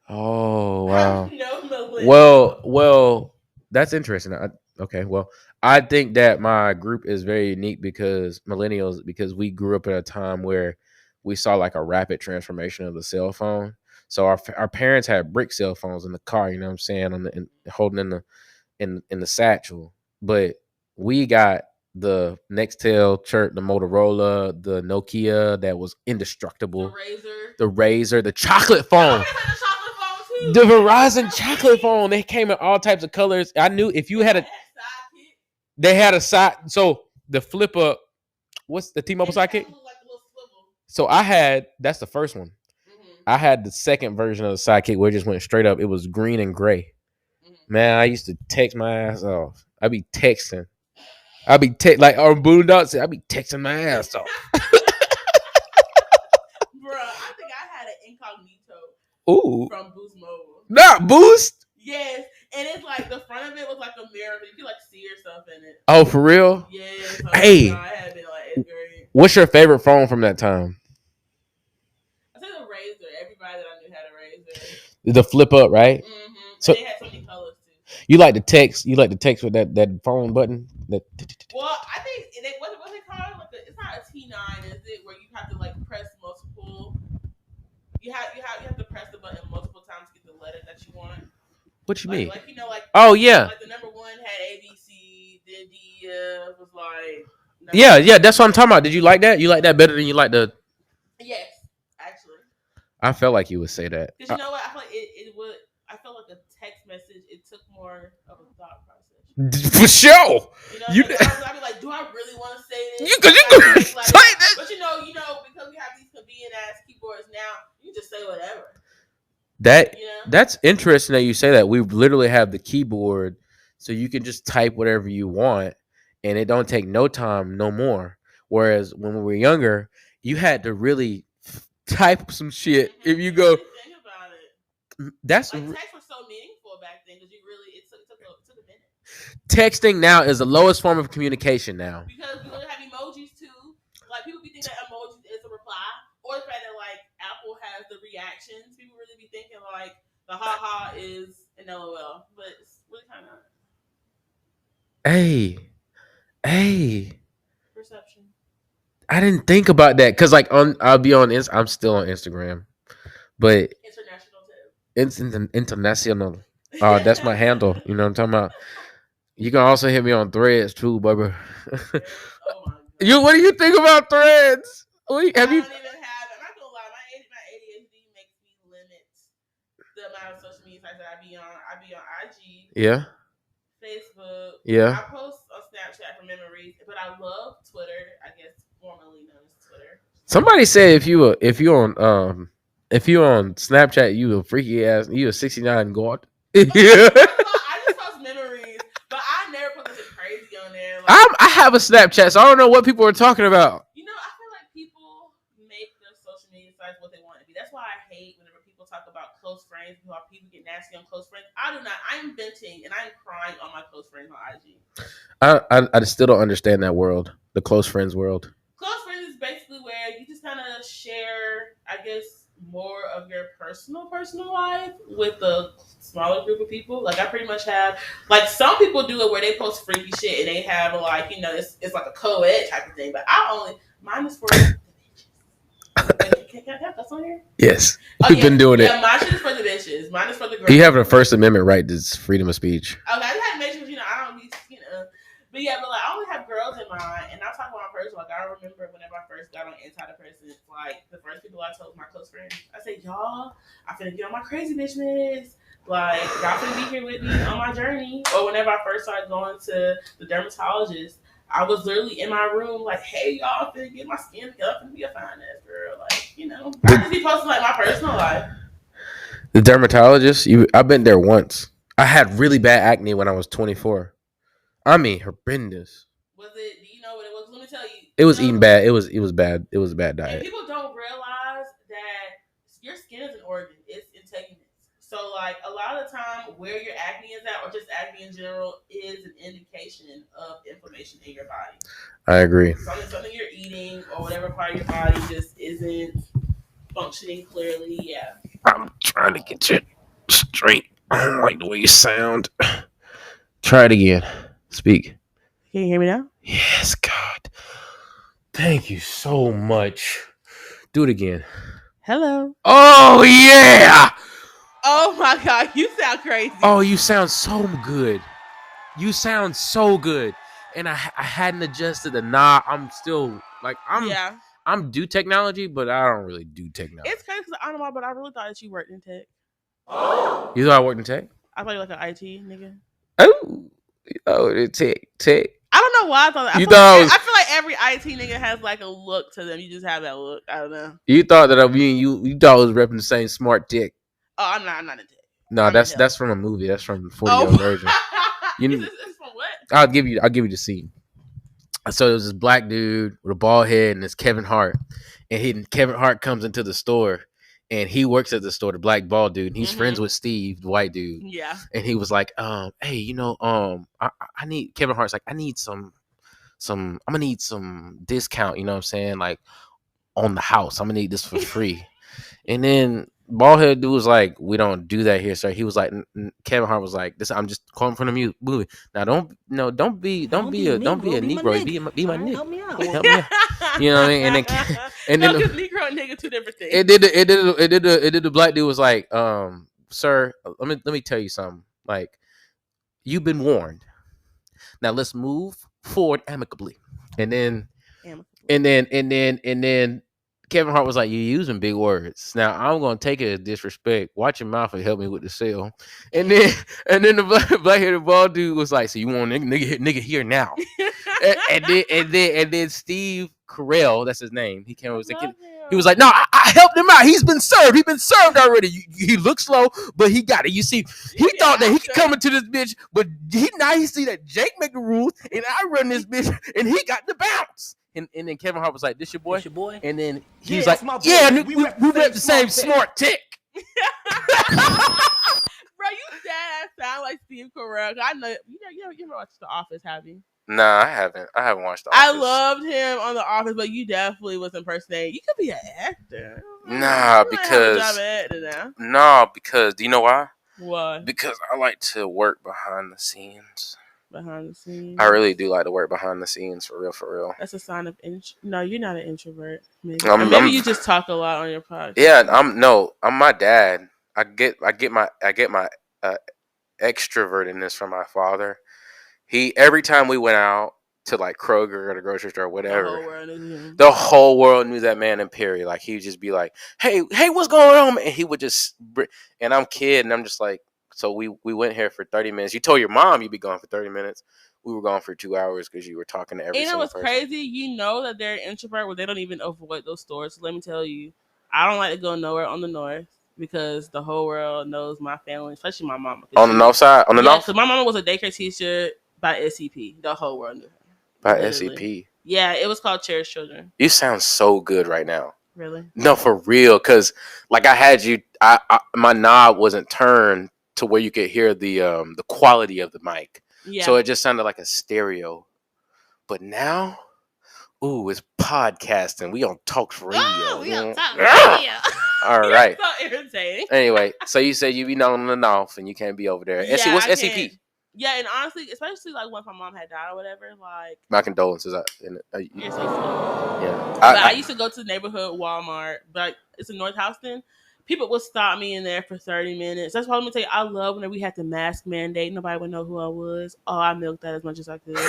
Oh wow. No millennial. Well, that's interesting. Okay, well, I think that my group is very unique because millennials, because we grew up at a time where we saw like a rapid transformation of the cell phone. So our parents had brick cell phones in the car, you know what I'm saying, holding in the satchel. But we got the Nextel chirp, the Motorola, the Nokia that was indestructible, the Razor, the chocolate phone. The Verizon chocolate phone. They came in all types of colors. I knew if you had they had a side. So the flip up, what's the T-Mobile sidekick? So that's the first one. I had the second version of the sidekick where it just went straight up. It was green and gray. Man, I used to text my ass off. I'd be texting. Like our Boondocks. I'd be texting my ass off. Bro, I think I had an incognito. Ooh. From Boost Mobile. Not Boost? Yes. And it's like the front of it was like a mirror. You could like see yourself in it. Oh, for real? Yeah. So hey. I had been like 8th grade. What's your favorite phone from that time? I said the Razor. Everybody that I knew had a Razor. The flip up, right? Mm-hmm. So they had so many colors too. You like to text with that phone button? Well, I think what's it called? It's not a T9, is it? Where you have to like press multiple. You have to press the button multiple times to get the letter that you want. What you mean? Oh yeah. Like the number one had ABC, then D was like. Yeah, that's what I'm talking about. Did you like that? You like that better than you like the? Yes, actually. I felt like you would say that. Because you know what? I feel like it would. I felt like a text message. It took more of a thought process. For sure. I'd be like, do I really want to say this? Because you could say that. But you know, because we have these convenient ass keyboards now, you just say whatever. That's interesting that you say that. We literally have the keyboard, so you can just type whatever you want, and it don't take no time, no more. Whereas when we were younger, you had to really type some shit. Mm-hmm. If you go, think about it. That's like text was so meaningful back then because it took a minute. Texting now is the lowest form of communication now. Because we have emojis too. Like people be thinking that emojis is a reply, or the fact that like Apple has the reactions. People really be thinking like the haha is an LOL, but it's really kind of. Hey. Perception. I didn't think about that because like I'm still on Instagram, but it's international. That's my handle. You know what I'm talking about. You can also hit me on Threads too, baby. What do you think about Threads? Have you? I don't even have. I'm not gonna lie. My ADHD makes me limit the amount of social media sites that I be on. I be on IG. Yeah. Facebook. Yeah. I post on Snapchat for memories, but I love Twitter. I guess formerly known as Twitter. Somebody said if you on Snapchat, you a freaky ass. You a 69 god. I just post memories, but I never put nothing crazy on there. Like, I have a Snapchat, so I don't know what people are talking about. You know, I feel like people make their social media sites what they want to be. That's why I hate whenever people talk about close friends, how people get nasty on close friends. I do not. I'm venting and I'm crying on my close friends on IG. I still don't understand that world, the close friends world. Close friends is basically where you just kind of share, I guess, more of your personal life with a smaller group of people. Like I pretty much have, like some people do it where they post freaky shit and they have like, you know, it's like a co-ed type of thing. But mine is for the bitches. Can I have that on here? Yes, we've been doing it. Yeah, mine is for the bitches. Mine is for the girls. You have a First Amendment right to freedom of speech. Okay, I just had to make sure, you know, I don't be, you know. But yeah, but like I only have girls in mind, and I talk about my personal. Like I remember whenever I first got on antidepressants, like the first people I told my close friends, I said, "Y'all, I finna get on my crazy bitch meds. Like y'all finna be here with me on my journey." Or whenever I first started going to the dermatologist, I was literally in my room, like, "Hey, y'all, I'm finna get my skin together. I'm finna be a fine ass girl." Like, you know, I just be posting like my personal life. The dermatologist, I've been there once. I had really bad acne when I was 24. I mean, horrendous. Was it? Do you know what it was? Let me tell you. It was eating bad. It was bad. It was a bad diet. And people don't realize that your skin is an organ. It's integument. So, like, a lot of the time, where your acne is at, or just acne in general, is an indication of inflammation in your body. I agree. Something you're eating or whatever part of your body just isn't functioning clearly. Yeah. I'm trying to get you straight. I don't like the way you sound. Try it again. Speak. Can you hear me now? Yes, God. Thank you so much. Do it again. Hello. Oh, yeah. Oh, my God. You sound crazy. Oh, you sound so good. You sound so good. And I hadn't adjusted the knob. I'm still, like, I'm do technology, but I don't really do technology. It's crazy because I don't know, but I really thought that you worked in tech. You thought I worked in tech? I thought you were like an IT nigga. Oh, tech. I don't know why I thought that. I feel like every IT nigga has like a look to them. You just have that look. I don't know. You thought that you thought I was repping the same smart tech. Oh, I'm not in tech. No, that's from a movie. That's from the 40-year-old version. It's from what? I'll give you the scene. So there was this black dude with a bald head, and it's Kevin Hart. And Kevin Hart comes into the store, and he works at the store, the black bald dude. And he's friends with Steve, the white dude. Yeah. And he was like, hey, you know, I need, Kevin Hart's like, I need I'm gonna need some discount, you know what I'm saying? Like on the house. I'm gonna need this for free. And then bald head dude was like, we don't do that here, sir. He was like, Kevin Hart was like, this, I'm just calling from the movie. Now don't be a Negro. Be my nigga. Help me out. You know what I mean? And then Negro and nigga two different things. It did the black dude was like, sir, let me tell you something. Like, you've been warned. Now let's move forward amicably. And then Kevin Hart was like, you're using big words. Now I'm gonna take it as disrespect. Watch your mouth and help me with the sale. And then the black-headed bald dude was like, so you want nigga here now? and then Steve Carell, that's his name. He came over. He was like, no, I helped him out. He's been served. He's been served already. He looks slow, but he got it. You see, he thought that he could come into this bitch, but he see that Jake make the rules and I run this bitch, and he got the bounce. And then Kevin Hart was like, "This your boy?" And then he was like, "Yeah, we rep the same smart tech." Bro, you dad sound like Steve Carell. I know you ever watched The Office, have you? Nah, I haven't. I haven't watched The Office. I loved him on The Office, but you definitely was impersonating. You could be an actor. Nah, because do you know why? Why? Because I like to work behind the scenes. behind the scenes. I really do like to work behind the scenes, for real. That's a sign of no, you're not an introvert. Maybe you just talk a lot on your podcast. Yeah, I'm my dad. I get my extrovertedness from my father. He every time we went out to like Kroger or the grocery store or whatever, the whole world knew that man in Perry. Like he would just be like, hey, what's going on, man? And he would just, and I'm kid, and I'm just like, so we went here for 30 minutes. You told your mom you'd be gone for 30 minutes. We were gone for 2 hours because you were talking to every single person. You know what's crazy? You know that they're an introvert where they don't even avoid those stores. So let me tell you, I don't like to go nowhere on the north because the whole world knows my family, especially my mama. On the north side? On the north? Because my mama was a daycare teacher by SCP. The whole world knew her. By SCP? Yeah, it was called Cherished Children. You sound so good right now. Really? No, for real. Because like I had you, my knob wasn't turned to where you could hear the quality of the mic. Yeah. So it just sounded like a stereo. But now, it's podcasting. We on tOCS Radio. Oh, we on tOCS Radio. All right. So irritating. Anyway, so you said you be known on the NAwf and you can't be over there. Yeah, what's SCP? Yeah, and honestly, especially like when my mom had died or whatever, like my condolences. You're so sweet. Yeah. I used to go to the neighborhood Walmart, but it's in North Houston. People would stop me in there for 30 minutes. That's why I'm gonna tell you, I love when we had the mask mandate. Nobody would know who I was. Oh, I milked that as much as I could.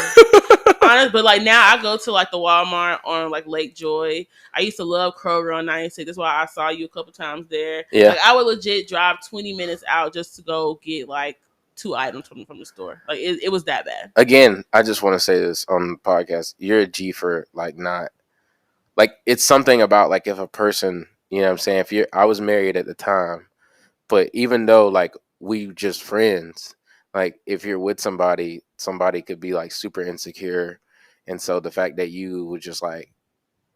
Honest, but like now I go to like the Walmart on like Lake Joy. I used to love Kroger on 96. That's why I saw you a couple times there. Yeah. Like I would legit drive 20 minutes out just to go get like 2 items from the store. Like it was that bad. Again, I just want to say this on the podcast. You're a G for like not like it's something about like if a person, you know what I'm saying? I was married at the time, but even though like we just friends, like if you're with somebody could be like super insecure. And so the fact that you were just like,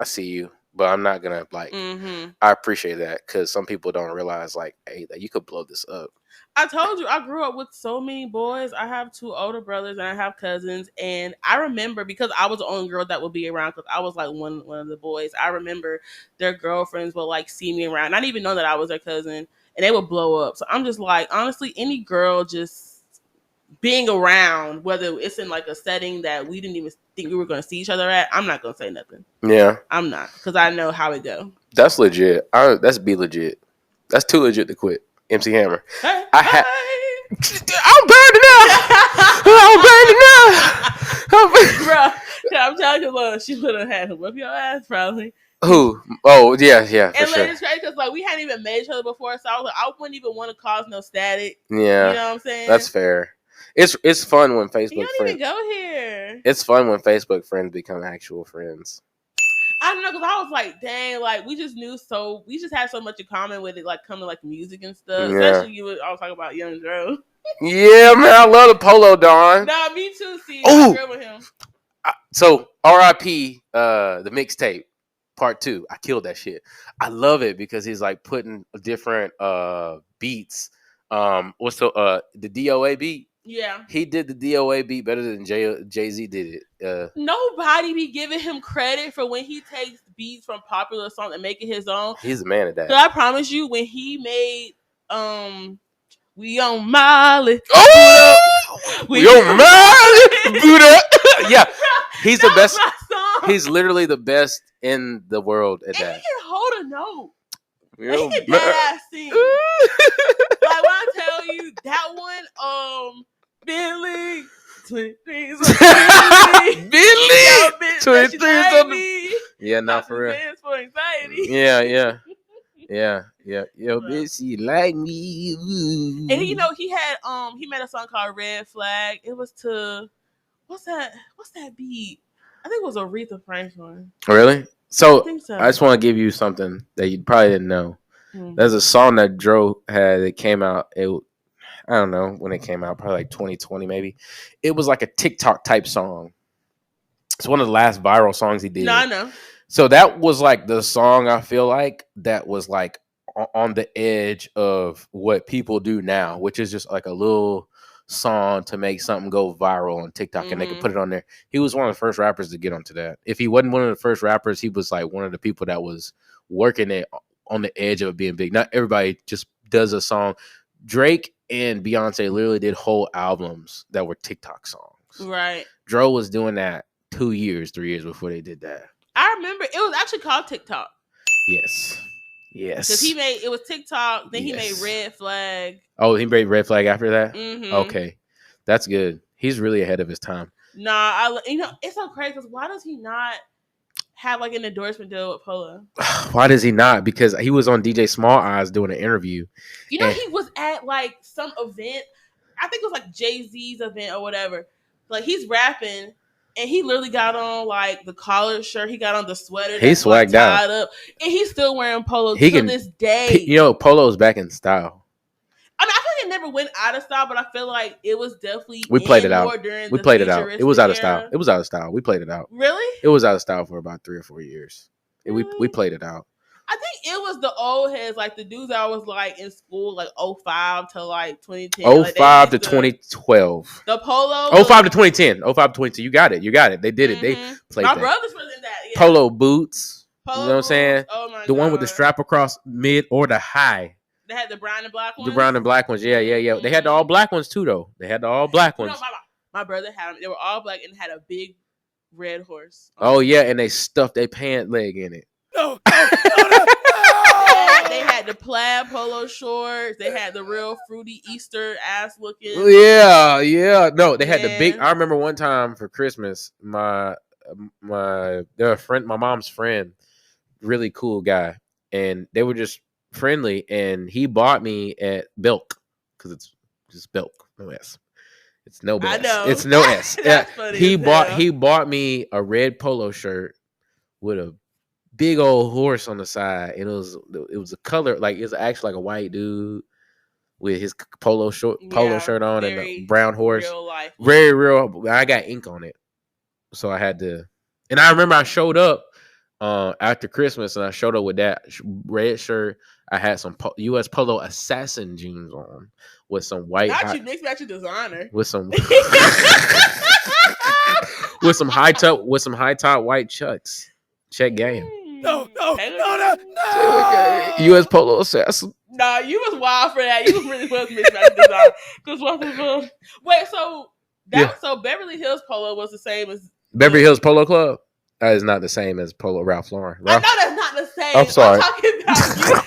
I see you, but I'm not going to like, I appreciate that because some people don't realize like, hey, that you could blow this up. I told you, I grew up with so many boys. I have 2 older brothers and I have cousins. And I remember because I was the only girl that would be around because I was like one of the boys. I remember their girlfriends would like see me around. Not even know that I was their cousin. And they would blow up. So I'm just like, honestly, any girl just being around, whether it's in like a setting that we didn't even think we were going to see each other at, I'm not going to say nothing. Yeah. I'm not because I know how it go. That's legit. That's be legit. That's too legit to quit. MC Hammer. Hey, I'm burning up. I'm burning up. Bro, I'm telling you, look, she would have had to whip your ass probably. Who? Oh, yeah, for and sure. It's crazy because like we hadn't even met each other before, so I was like, I wouldn't even want to cause no static. Yeah, you know what I'm saying? That's fair. It's fun when Facebook. You don't even go here. It's fun when Facebook friends become actual friends. I don't know because I was like, dang, like we just had so much in common with it, like coming to like music and stuff. Yeah. Especially you would always talk about Young Dro. Yeah, man, I love the Polo Don. Nah, me too. See, I grew up with him. So R.I.P. The mixtape part 2. I killed that shit. I love it because he's like putting different beats. What's the DOA beat? Yeah, he did the DOA beat better than Jay-Z did it. Nobody be giving him credit for when he takes beats from popular songs and make it his own. He's a man at that. So I promise you, when he made We on Molly. Oh, we on Molly. Buddha. Yeah, he's the best. He's literally the best in the world at that. He can hold a note. He can badass sing. Like when I tell you that one, Billy 23's on Billy 23's on the. Yeah, not for real. For anxiety. Yeah. Yo, bitch, she like me. Ooh. And you know, he made a song called Red Flag. It was to what's that beat? I think it was Aretha Franklin. Really? So I just want to give you something that you probably didn't know. Mm-hmm. There's a song that Dro had that came out. I don't know when it came out, probably like 2020 maybe. It was like a TikTok type song. It's one of the last viral songs he did. No, I know. So that was like the song I feel like that was like on the edge of what people do now, which is just like a little song to make something go viral on TikTok and they can put it on there. He was one of the first rappers to get onto that. If he wasn't one of the first rappers, he was like one of the people that was working it on the edge of it being big. Not everybody just does a song. Drake and Beyonce literally did whole albums that were TikTok songs. Right. Dro was doing that 2 years, 3 years before they did that. I remember it was actually called TikTok. Yes. Because it was TikTok, then he made Red Flag. Oh, he made Red Flag after that? Mm-hmm. Okay. That's good. He's really ahead of his time. Nah, it's so crazy because why does he not have like an endorsement deal with Polo? Why does he not? Because he was on DJ Small Eyes doing an interview. He was at like some event. I think it was like Jay-Z's event or whatever. Like he's rapping and he literally got on like the collared shirt. He got on the sweater. He swagged tied out. up. And he's still wearing Polo to this day. Polo's back in style. I mean, I feel like it never went out of style, but I feel like it was definitely we played it out. We played it out. It was out of style. It was out of style. We played it out. Really? It was out of style for about 3 or 4 years. Really? We played it out. I think it was the old heads, like the dudes I was like in school, like 05 to like 2010. 05 to 2012. The Polo. 05 to 2010. 05 to 2010. You got it. They did it. They played My that. brothers was in that. Yeah. Polo boots. Polo you know what I'm saying? Oh my God. The one with the strap across mid or the high. They had the brown and black ones. The brown and black ones. Yeah. Mm-hmm. They had the all black ones too, though. They had the all black ones. My brother had them. They were all black and had a big red horse. Oh yeah, and they stuffed their pant leg in it. No. They had the plaid polo shorts. They had the real fruity Easter ass looking. Yeah. No, they had the big. I remember one time for Christmas, my friend, my mom's friend, really cool guy, and they were just friendly, and he bought me at Belk because it's just Belk, no S. It's no S. I know. It's no S. That's funny. He bought me a red polo shirt with a big old horse on the side, and it was a color like it's actually like a white dude with his polo shirt on and a brown horse. Real life. Very real. I got ink on it, so I had to. And I remember I showed up after Christmas, and I showed up with that red shirt. I had some U.S. Polo Assassin jeans on with some white. Not you mixed match designer. With some. with some high top white chucks. Check game. No. U.S. Polo Assassin. Nah, you was wild for that. You was really supposed to mismatch design. Wait, so Beverly Hills Polo was the same as Beverly Hills Polo Club? That is not the same as Polo Ralph Lauren. I know that's not the same. I'm sorry. I'm talking about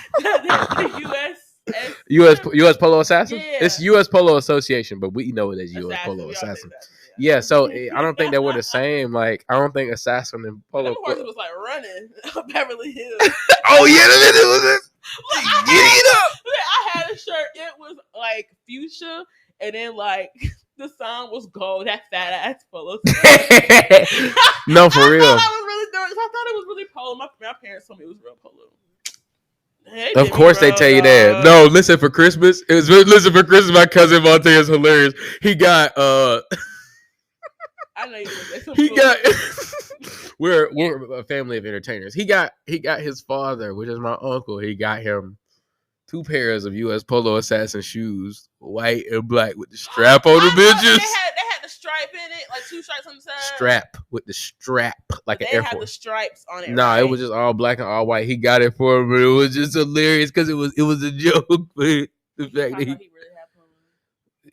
the U.S. Polo Assassin? Yeah. It's U.S. Polo Association, but we know it as U.S. Polo Assassin. Yeah, so I don't think they were the same. Like, I don't think Assassin and Polo Club was like running Beverly Hills. Oh, yeah, it was. I had a shirt. It was like fuchsia, and then like the song was gold. That fat ass Polo. No, for real. I was really nervous. I thought it was really Polo. My parents told me it was real Polo. Of course they tell you that. No, listen for Christmas. My cousin Monte is hilarious. He got I know he got we're a family of entertainers. He got his father, which is my uncle. He got him 2 pairs of U.S. Polo Assassin shoes, white and black with the strap on the bitches. They had the stripe in it, like 2 stripes on the side. Strap with the strap, like an Air Force. They had the stripes on it. Nah, right? It was just all black and all white. He got it for him, but it was just hilarious because it was a joke. But the fact that he really had Polo.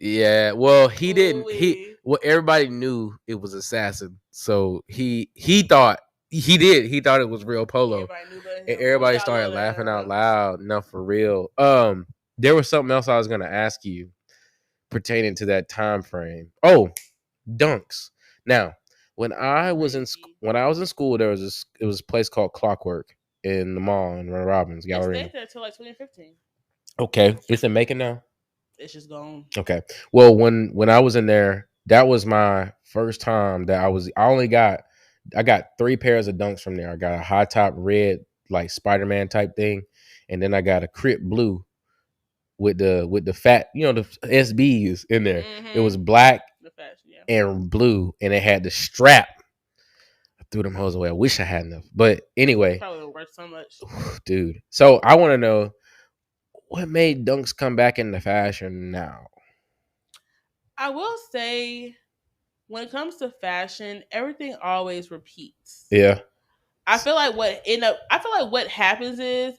Yeah, well, he didn't. Well, everybody knew it was Assassin, so he thought it was real Polo, and everybody started laughing out loud. No, for real. There was something else I was gonna ask you pertaining to that time frame. Oh, dunks. Now, when I was in school, it was a place called Clockwork in the mall in Ron Robbins Gallery. It stayed there until like 2015. Okay, is it making now? It's just gone. Okay. Well, when I was in there, that was my first time that I got 3 pairs of dunks from there. I got a high top red, like Spider-Man type thing, and then I got a Crip blue with the fat, the SBs in there. Mm-hmm. It was black and blue, and it had the strap. I threw them hoes away. I wish I had enough. But anyway. Probably worth so much. Dude. So I want to know, what made dunks come back into fashion now? I will say, when it comes to fashion, everything always repeats. Yeah. I feel like what happens is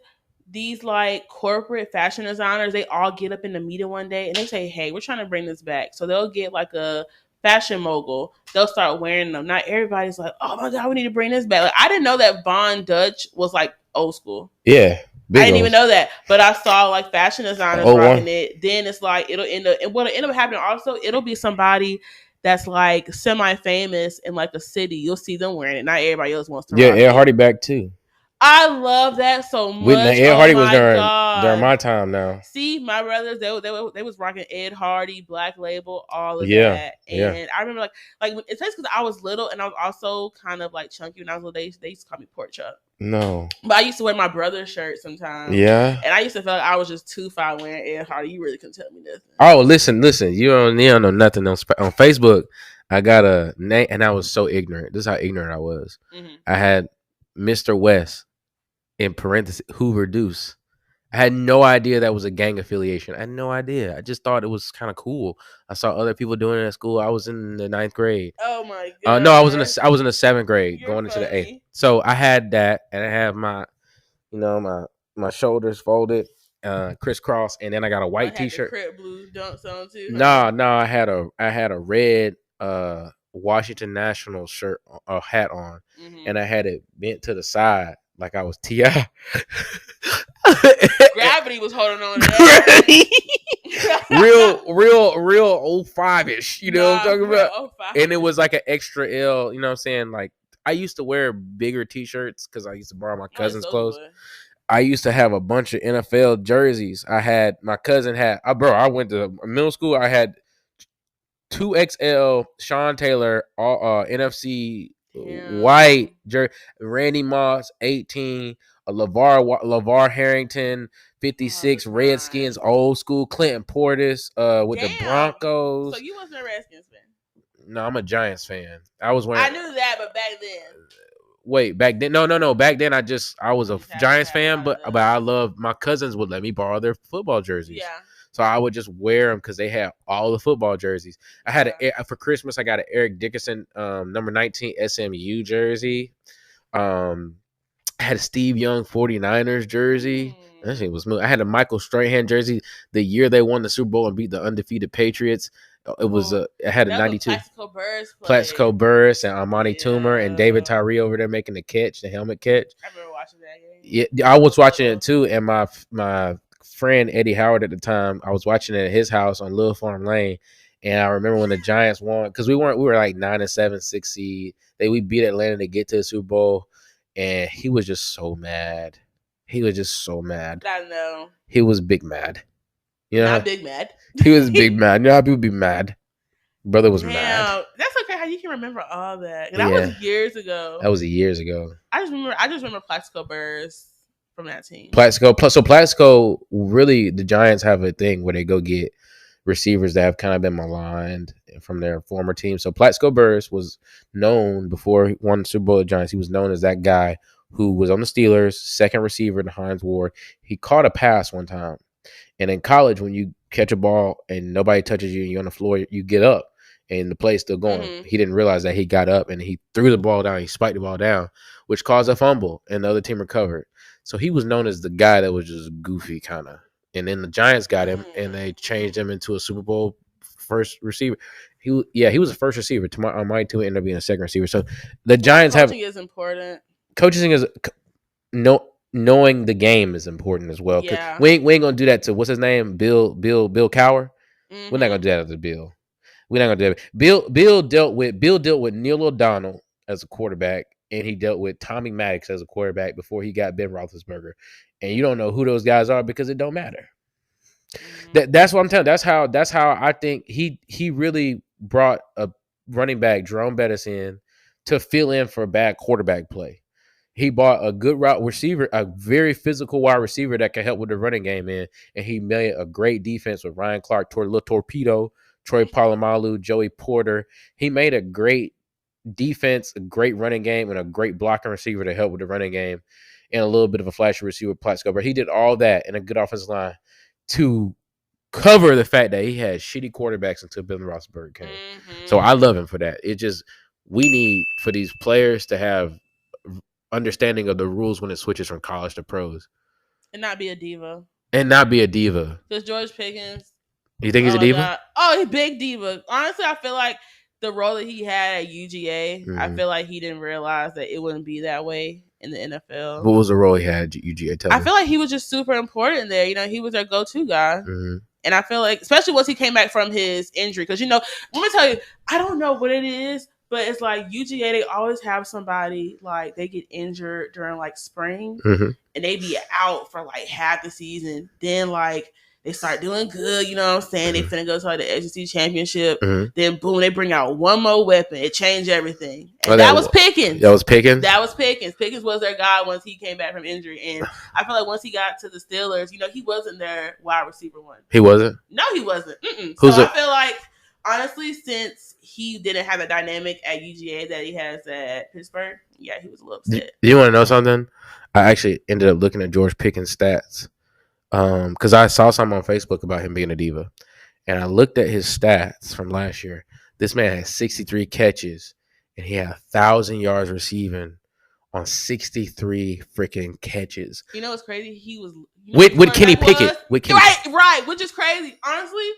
these like corporate fashion designers, they all get up in the meeting one day and they say, "Hey, we're trying to bring this back." So they'll get like a fashion mogul, they'll start wearing them. Not everybody's like, oh my God, we need to bring this back. Like, I didn't know that Von Dutch was like old school. Yeah. I didn't even know that, but I saw like fashion designers rocking it. Then it's like it'll end up, and what'll end up happening also, it'll be somebody that's like semi-famous in like a city. You'll see them wearing it. Not everybody else wants to. Yeah, Ed Hardy back too. I love that so much. Ed Hardy was during my time now. See, my brothers, they was rocking Ed Hardy, Black Label, all of that. And I remember like it's because I was little and I was also kind of like chunky when I was little. They used to call me Pork Chop. No. But I used to wear my brother's shirt sometimes. Yeah. And I used to feel like I was just too fine wearing Ed Hardy. You really couldn't tell me nothing. Oh, listen. You don't know nothing on Facebook. I got a name, and I was so ignorant. This is how ignorant I was. Mm-hmm. I had Mr. West in parentheses Hoover Deuce. I had no idea that was a gang affiliation. I had no idea. I just thought it was kind of cool. I saw other people doing it at school. I was in the 9th grade. Oh my God. No, I was in the 7th grade. You're going funny. Into the 8th. So I had that, and I have my, my shoulders folded, crisscross, and then I got a white T-shirt. The Crip blue dunks on too. No, I had a red Washington National shirt hat on, and I had it bent to the side like I was T.I. Gravity was holding on to that. real 05-ish, you know what I'm talking about? 05. And it was like an extra L, you know what I'm saying? Like, I used to wear bigger T-shirts because I used to borrow my cousin's clothes. Good. I used to have a bunch of NFL jerseys. My cousin had, I went to middle school. I had 2XL Sean Taylor, NFC white jersey, Randy Moss 18, a LeVar Harrington 56, Redskins old school, Clinton Portis with the Broncos. So you wasn't a Redskins fan? No, I'm a Giants fan. I was wearing. I knew that, but back then. Wait, back then? No. Back then, I was a Giants fan, but I love, my cousins would let me borrow their football jerseys. Yeah. So I would just wear them because they had all the football jerseys. I had for Christmas, I got an Eric Dickerson number 19 SMU jersey. I had a Steve Young 49ers jersey. That shit was smooth. I had a Michael Strahan jersey the year they won the Super Bowl and beat the undefeated Patriots. It was I had a 92. Plaxico Burress and Armani Toomer and David Tyree over there making the catch, the helmet catch. I remember watching that game. Yeah, I was watching it too, and my friend Eddie Howard at the time, I was watching it at his house on Little Farm Lane, and I remember when the Giants won, because we were like 9-7, 6 seed. We beat Atlanta to get to the Super Bowl, and he was just so mad. He was just so mad. I know. He was big mad. You know, not big mad. He was big mad. You know how people be mad. Brother was mad. That's okay. How you can remember all that? That was years ago. That was years ago. I just remember Plaxico Burress from that team. Plaxico, really, the Giants have a thing where they go get receivers that have kind of been maligned from their former team. So Plaxico Burress was known before he won the Super Bowl with the Giants. He was known as that guy who was on the Steelers, second receiver in Hines Ward. He caught a pass one time. And in college, when you catch a ball and nobody touches you and you're on the floor, you get up and the play's still going. Mm-hmm. He didn't realize that he got up and he threw the ball down. He spiked the ball down, which caused a fumble, and the other team recovered. So he was known as the guy that was just goofy kind of. And then the Giants got him, and they changed him into a Super Bowl first receiver. He was a first receiver. Armani Toomer ended up being a second receiver. So the Giants coaching is important. Coaching is knowing the game is important as well. Yeah. We ain't gonna do that to what's his name, Bill Cowher. Mm-hmm. We're not gonna do that to Bill. We're not gonna do that. Bill dealt with Neil O'Donnell as a quarterback, and he dealt with Tommy Maddox as a quarterback before he got Ben Roethlisberger. And you don't know who those guys are because it don't matter. Mm-hmm. That's what I'm telling you. That's how I think he really brought a running back, Jerome Bettis, in to fill in for bad quarterback play. He bought a good route receiver, a very physical wide receiver that can help with the running game in, and he made a great defense with Ryan Clark, Little Torpedo, Troy Polamalu, Joey Porter. He made a great defense, a great running game, and a great blocking receiver to help with the running game, and a little bit of a flashy receiver, Plaxico. But he did all that in a good offensive line to cover the fact that he had shitty quarterbacks until Ben Roethlisberger came. Mm-hmm. So I love him for that. It just, we need for these players to have understanding of the rules when it switches from college to pros. And not be a diva. Because George Pickens. You think he's a diva? God. Oh, he's big diva. Honestly, I feel like the role that he had at UGA, I feel like he didn't realize that it wouldn't be that way in the NFL. What was the role he had at UGA? I feel like he was just super important there. He was their go-to guy. And I feel like, especially once he came back from his injury, because, let me tell you, I don't know what it is, but it's like UGA, they always have somebody, like, they get injured during, like, spring, and they be out for, like, half the season. Then, like, they start doing good, you know what I'm saying? They finna go to like, the SEC championship. Then, boom, they bring out one more weapon. It changed everything. And that was Pickens. That was Pickens? That was Pickens. Pickens was their guy once he came back from injury. And I feel like once he got to the Steelers, he wasn't their wide receiver one. He wasn't? No, he wasn't. So I feel like, honestly, since he didn't have a dynamic at UGA that he has at Pittsburgh, yeah, he was a little upset. Do you want to know something? I actually ended up looking at George Pickens' stats. Because I saw something on Facebook about him being a diva, and I looked at his stats from last year. This man had 63 catches, and he had 1,000 yards receiving on 63 freaking catches. You know what's crazy? He was with Kenny Pickett. Right, which is crazy, honestly.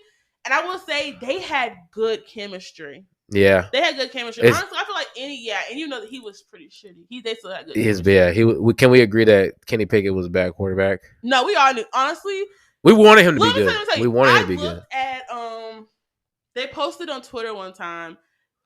And I will say they had good chemistry. Yeah, they had good chemistry. Honestly, I feel like and you know that he was pretty shitty. They still had good chemistry. Can we agree that Kenny Pickett was a bad quarterback? No, we all knew. Honestly, we wanted him to be good. We wanted him to be good. At they posted on Twitter one time.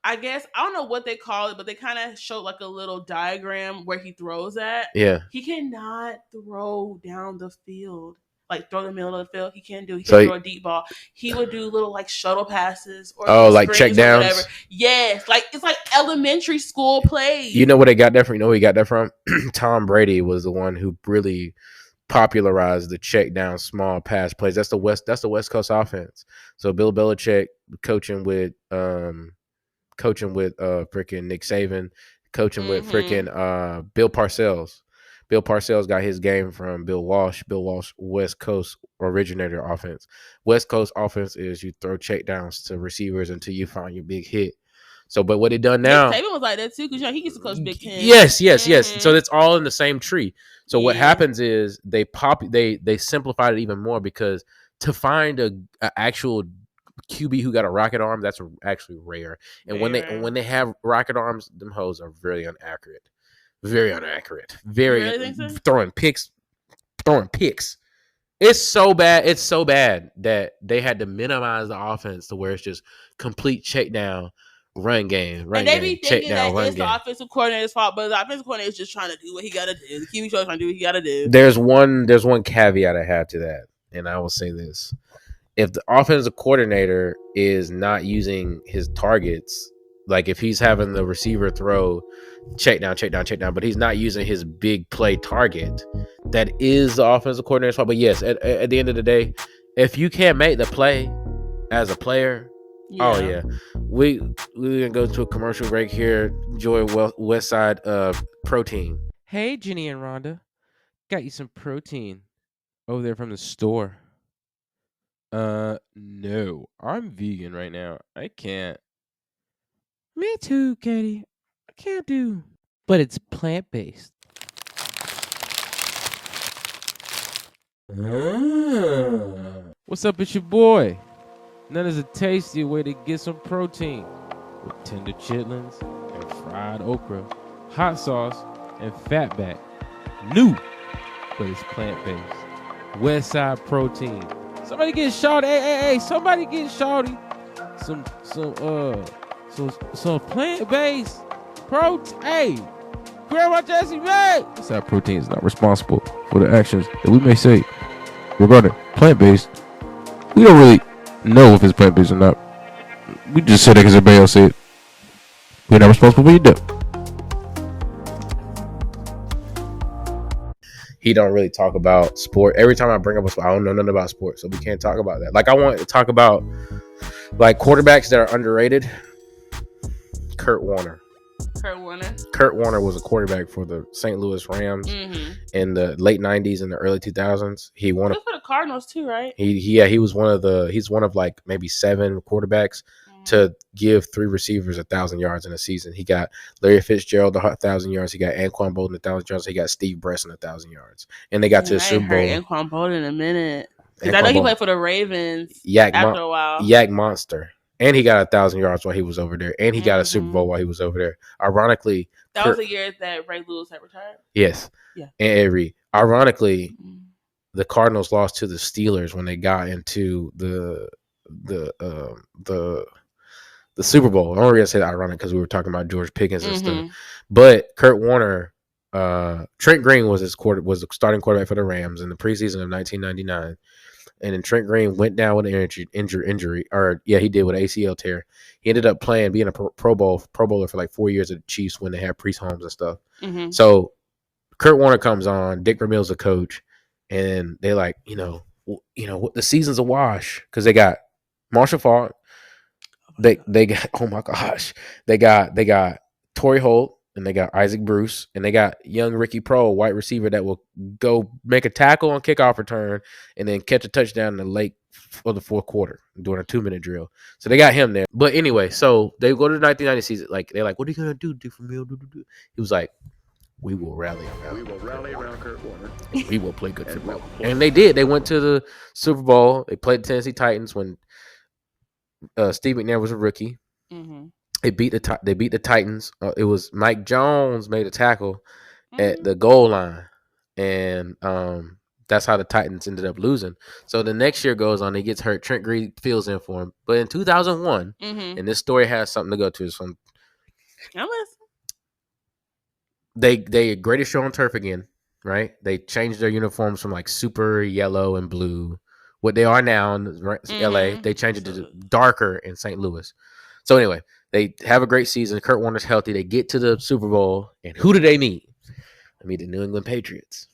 I guess I don't know what they call it, but they kind of showed like a little diagram where he throws at. Yeah, he cannot throw down the field. Like throw the middle of the field, he can't do. He can't throw a deep ball. He would do little like shuttle passes or like check downs. Whatever. Yes, like it's like elementary school plays. You know where they got that from? You know where he got that from? Tom Brady was the one who really popularized the check down small pass plays. That's the West Coast offense. So Bill Belichick coaching with freaking Nick Saban, coaching with freaking Bill Parcells. Bill Parcells got his game from Bill Walsh. Bill Walsh, West Coast originator offense. West Coast offense is you throw check downs to receivers until you find your big hit. So, but what they done now? Saban was like that too, because he used to coach Big Ten. Yes. So it's all in the same tree. So what happens is they simplified it even more, because to find a actual QB who got a rocket arm, that's actually rare. And when they have rocket arms, them hoes are very inaccurate. Very inaccurate. Very throwing picks. It's so bad that they had to minimize the offense to where it's just complete check down, run game. And they be thinking that it's the offensive coordinator's fault, but the offensive coordinator is just trying to do what he got to do. The QB trying to do what he got to do. There's one caveat I have to that, and I will say this: if the offensive coordinator is not using his targets, like if he's having the receiver throw check down, but he's not using his big play target, that is the offensive coordinator's fault. But yes, at the end of the day, if you can't make the play as a player, we're gonna go to a commercial break here. Enjoy Westside protein. Hey, Jenny and Rhonda, got you some protein over there from the store. No, I'm vegan right now. I can't. Me too, Katie. I can't do. But it's plant-based. What's up, it's your boy. None is a tasty way to get some protein. With tender chitlins and fried okra, hot sauce, and fatback. New, but it's plant-based. Westside protein. Somebody get shawty. Hey, somebody get shawty. Some plant-based protein. Hey, Grandma Jessie, man. Westside protein is not responsible for the actions that we may say regarding plant-based. We don't really know if it's plant-based or not. We just said it because everybody else said it. We're not responsible for your death. He don't really talk about sport. Every time I bring up a sport, I don't know nothing about sports, so we can't talk about that. Like, I want to talk about like quarterbacks that are underrated. Kurt Warner was a quarterback for the St. Louis Rams in the late 90s and the early 2000s. He won for the Cardinals too, right? He's one of like maybe 7 quarterbacks to give 3 receivers 1,000 yards in a season. He got Larry Fitzgerald 1,000 yards. He got Anquan Bolden 1,000 yards. He got Steve Bresson 1,000 yards, and they got to the Super Bowl. Anquan Bolden in a minute, because I know he played for the Ravens after a while. Yak Monster. And he got 1,000 yards while he was over there. And he got a Super Bowl while he was over there. Ironically, that was the year that Ray Lewis had retired. Yes. Yeah. And ironically, the Cardinals lost to the Steelers when they got into the Super Bowl. I'm only gonna say ironic because we were talking about George Pickens and stuff. But Kurt Warner, Trent Green was the starting quarterback for the Rams in the preseason of 1999. And then Trent Green went down with an injury. Or yeah, he did with an ACL tear. He ended up being a Pro Bowler for like 4 years at the Chiefs when they had Priest Holmes and stuff. So Kurt Warner comes on, Dick Vermeil's the coach, and they like, the season's a wash because they got Marshall Faulk. They got, oh my gosh, they got Torrey Holt, and they got Isaac Bruce, and they got young Ricky Pro, white receiver that will go make a tackle on kickoff return and then catch a touchdown in the late of the fourth quarter doing a 2-minute drill. So they got him there. But anyway, so they go to the 1990 season. Like they're like, what are you gonna do, Dick Vermeil? He was like, we will rally around Kurt Warner. We will play good football. And they did. They went to the Super Bowl. They played the Tennessee Titans when Steve McNair was a rookie. They beat the Titans. It was Mike Jones made a tackle at the goal line, and that's how the Titans ended up losing. So the next year goes on, he gets hurt. Trent Green fills in for him. But in 2001, and this story has something to go to. So they Greatest Show on Turf again, right? They changed their uniforms from like super yellow and blue, what they are now in LA. They changed it to darker in St. Louis. So anyway, they have a great season. Kurt Warner's healthy. They get to the Super Bowl, and who do they meet? They meet the New England Patriots.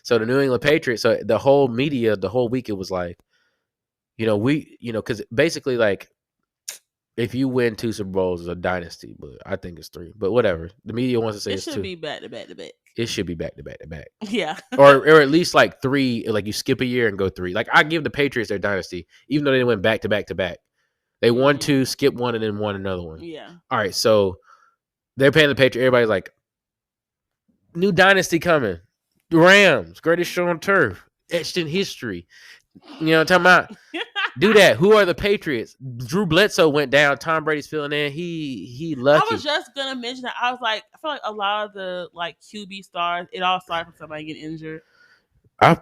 So the New England Patriots, so the whole media, the whole week, it was like, because basically, like, if you win 2 Super Bowls, it's a dynasty, but I think it's 3. But whatever. The media wants to say it's 2. It should be back to back to back. It should be back to back to back. Yeah. or at least like 3, like you skip a year and go 3. Like I give the Patriots their dynasty, even though they went back to back to back. They won 2, skipped 1, and then won another one. Yeah. All right, so they're paying the Patriots. Everybody's like, new dynasty coming. The Rams, Greatest Show on Turf, etched in history. You know what I'm talking about? Do that. Who are the Patriots? Drew Bledsoe went down. Tom Brady's filling in. He lucky. I was just gonna mention that. I was like, I feel like a lot of the like QB stars, it all started from somebody getting injured. I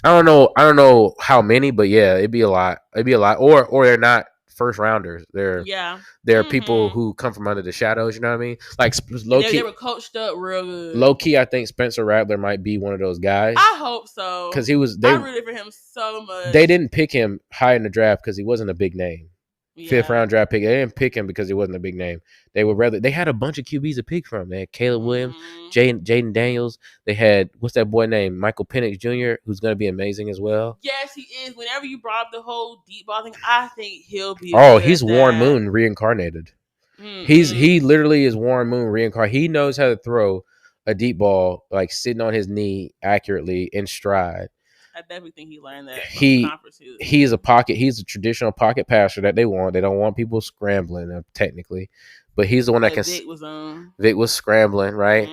don't know how many, but yeah, it'd be a lot. Or they're not first rounders. They're people who come from under the shadows. You know what I mean? Like low key, they were coached up real good. Low key, I think Spencer Rattler might be one of those guys. I hope so, because I rooted for him so much. They didn't pick him high in the draft because he wasn't a big name. Yeah. 5th round draft pick. They didn't pick him because he wasn't a big name. They had a bunch of QBs to pick from. They had Caleb Williams, Jaden Daniels. They had, what's that boy named? Michael Penix Jr., who's going to be amazing as well. Yes, he is. Whenever you brought up the whole deep ball thing, I think he'll be. Oh, he's Warren Moon reincarnated. He literally is Warren Moon reincarnated. He knows how to throw a deep ball, like sitting on his knee accurately in stride. I definitely think he learned that. He's a traditional pocket passer that they want. They don't want people scrambling technically, but he's the one that can. Vic was scrambling, right?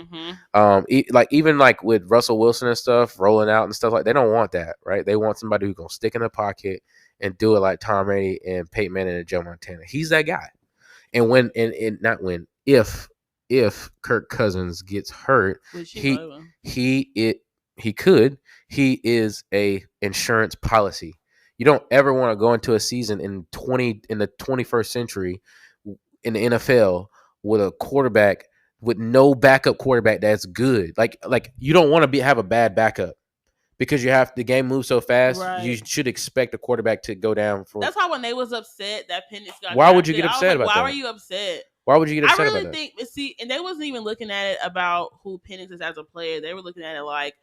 Even like with Russell Wilson and stuff, rolling out and stuff like, they don't want that, right? They want somebody who's gonna stick in the pocket and do it like Tom Brady and Peyton Manning and Joe Montana. He's that guy. And if Kirk Cousins gets hurt, he is a insurance policy. You don't ever want to go into a season in the 21st century in the NFL with a quarterback with no backup quarterback that's good. Like you don't want to have a bad backup because the game moves so fast. Right. You should expect a quarterback to go down for. That's why when they was upset that Penix got. Why would you get upset about that? Why were you upset? Why would you get upset about that? I really think, and they wasn't even looking at it about who Penix is as a player. They were looking at it like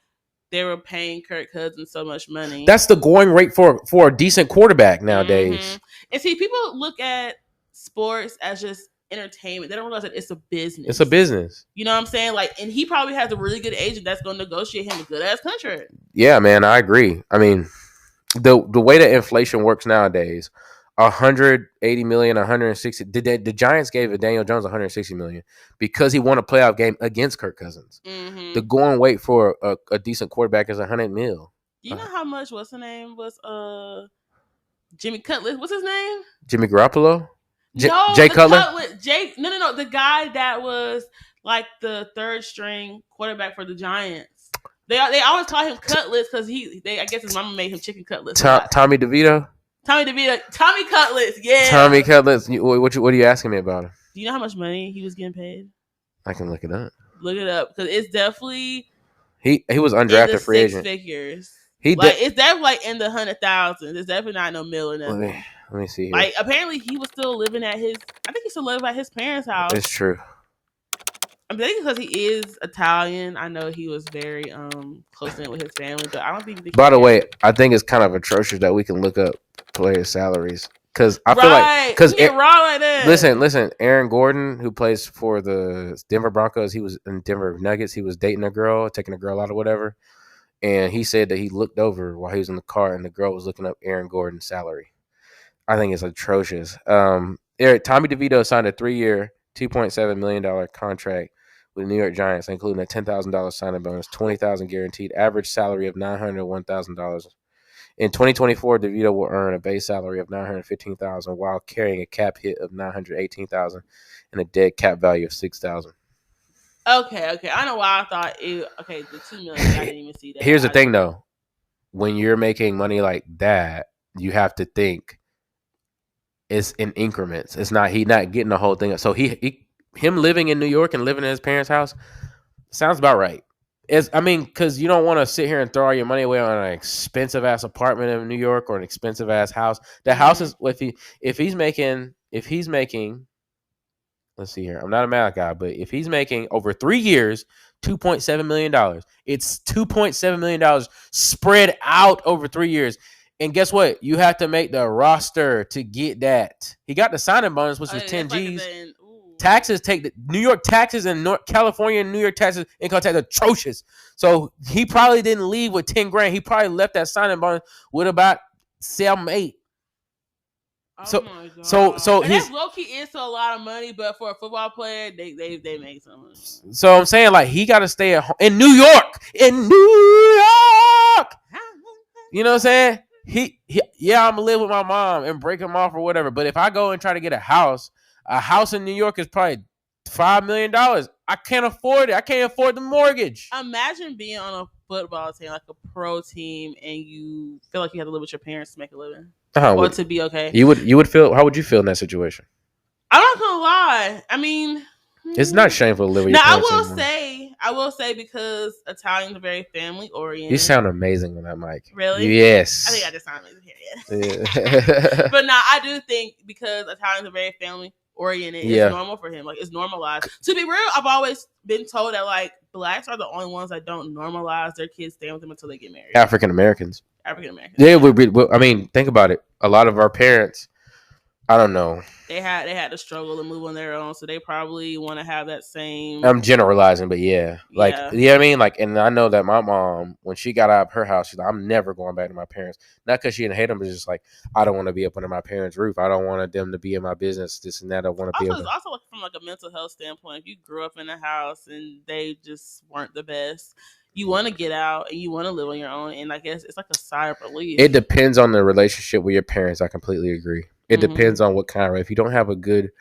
they were paying Kirk Cousins so much money. That's the going rate for a decent quarterback nowadays. And see, people look at sports as just entertainment. They don't realize that it's a business. It's a business. You know what I'm saying? Like, and he probably has a really good agent that's going to negotiate him a good ass contract. Yeah, man, I agree. I mean, the way that inflation works nowadays, 180 million, 160. The Giants gave Daniel Jones 160 million because he won a playoff game against Kirk Cousins. The going rate for a decent quarterback is 100 mil. Do you know how much what's the name was Jimmy Cutler. What's his name? Jimmy Garoppolo. No, Jay Cutler. No. The guy that was like the third string quarterback for the Giants. They always call him Cutlets because I guess his mama made him chicken cutlets. Tommy DeVito. Tommy Cutlets. Yeah. Tommy Cutlets. What are you asking me about him? Do you know how much money he was getting paid? I can look it up. Look it up because it's definitely he was undrafted free agent. Figures. It's definitely like in the 100,000. It's definitely not no million. Let me see. Here. Like apparently he was still living at his. I think he still lived at his parents' house. It's true. I think because he is Italian. I know he was very close in with his family, but I don't think. By the way, I think it's kind of atrocious that we can look up players' salaries because I feel like listen, Aaron Gordon, who plays for the Denver Broncos, he was in Denver Nuggets. He was dating a girl, taking a girl out or whatever, and he said that he looked over while he was in the car, and the girl was looking up Aaron Gordon's salary. I think it's atrocious. Tommy DeVito signed a 3-year, $2.7 million contract with the New York Giants, including a $10,000 signing bonus, $20,000 guaranteed, average salary of $901,000. In 2024, DeVito will earn a base salary of $915,000 while carrying a cap hit of $918,000 and a dead cap value of $6,000. Okay. I know why I thought the $2 million. I didn't even see that. Here's the thing, though. When you're making money like that, you have to think it's in increments. It's not he not getting the whole thing. So him living in New York and living in his parents' house sounds about right. Because you don't want to sit here and throw all your money away on an expensive ass apartment in New York or an expensive ass house. The house is if he's making. Let's see here. I'm not a math guy, but if he's making over 3 years, $2.7 million, it's $2.7 million spread out over 3 years. And guess what? You have to make the roster to get that. He got the signing bonus, which was 10 G's. Taxes New York taxes and California and New York taxes, income tax atrocious. So he probably didn't leave with $10,000. He probably left that signing bonus with about 7, 8. So his low key is a lot of money, but for a football player, they make some money. So I'm saying like he got to stay at home in New York. You know what I'm saying? I'm gonna live with my mom and break him off or whatever. But if I go and try to get a house in New York is probably $5 million. I can't afford it. I can't afford the mortgage. Imagine being on a football team, like a pro team, and you feel like you have to live with your parents to make a living. Or to be okay. You would feel. How would you feel in that situation? I'm not gonna lie. I mean, it's not shameful to live with your parents. I will say because Italians are very family oriented. You sound amazing on that mic. Really? Yes. I think I just sound amazing here. Yes. Yeah. But I do think because Italians are very family oriented, it's normal for him. Like it's normalized. To be real, I've always been told that like blacks are the only ones that don't normalize their kids staying with them until they get married. African Americans. Yeah, I mean, think about it. A lot of our parents, I don't know. They had to struggle to move on their own, so they probably want to have that same. I'm generalizing, but yeah, like you know what I mean. Like, and I know that my mom, when she got out of her house, she's like, "I'm never going back to my parents." Not because she didn't hate them, but just like I don't want to be up under my parents' roof. I don't want them to be in my business. This and that. I want to be. Also, like from like a mental health standpoint, if you grew up in a house and they just weren't the best, you want to get out and you want to live on your own, and I guess it's like a sigh of relief. It depends on the relationship with your parents. I completely agree. It depends on what kind of. If you don't have a good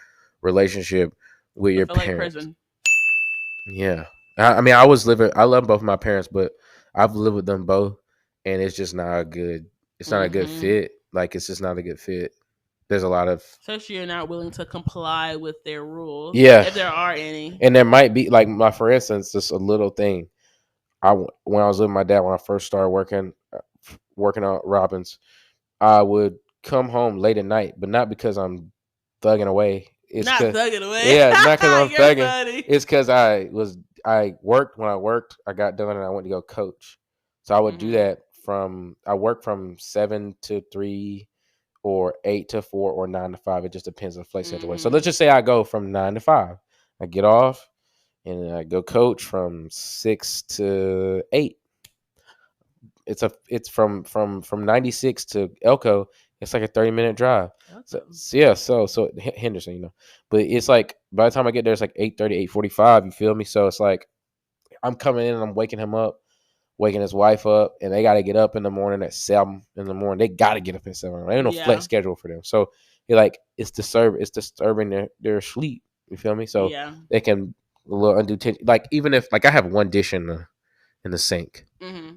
relationship with your parents, like yeah. I mean, I love both of my parents, but I've lived with them both, and it's just not a good. It's not a good fit. Like it's just not a good fit. There's a lot of. Especially you're not willing to comply with their rules. Yeah, if there are any, and there might be for instance, just a little thing. When I was with my dad, when I first started working on Robbins, I would come home late at night, but not because I'm thugging away. It's not thugging away. Yeah, not because I'm thugging. Funny. It's because I worked. When I worked, I got done and I went to go coach. So I would do that I work from 7 to 3 or 8 to 4 or 9 to 5. It just depends on the flex situation. So let's just say I go from 9 to 5. I get off and I go coach from 6 to 8. It's from 96 to Elko. It's like a 30-minute drive. So Henderson, you know. But it's like by the time I get there, it's like 8:30, 8:45. You feel me? So it's like I'm coming in and I'm waking him up. waking his wife up, and they got to get up in the morning at 7 in the morning. They got to get up at 7. There ain't no flex schedule for them. So you're like, it's disturbing their sleep. You feel me? So they can a little undue tension. Like even if like I have one dish in the sink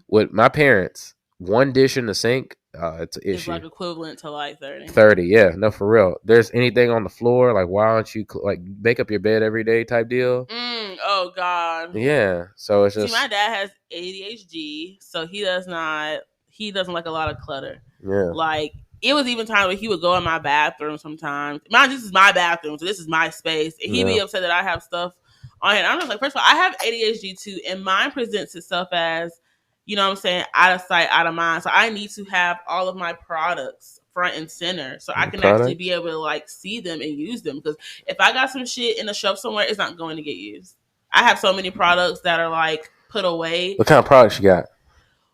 with my parents, one dish in the sink, it's an issue. It's like equivalent to like 30. 30, yeah, no, for real. There's anything on the floor, like why don't you like make up your bed every day type deal? Oh God. Yeah. So it's just my dad has ADHD, so he doesn't like a lot of clutter. Yeah. Like it was even time where he would go in my bathroom sometimes. Mind, this is my bathroom, so this is my space, and he'd be upset that I have stuff on it. I'm just like, first of all, I have ADHD too, and mine presents itself as, you know what I'm saying, out of sight, out of mind. So I need to have all of my products front and center so I can actually be able to like see them and use them. Because if I got some shit in the shelf somewhere, it's not going to get used. I have so many products that are like put away. What kind of products you got?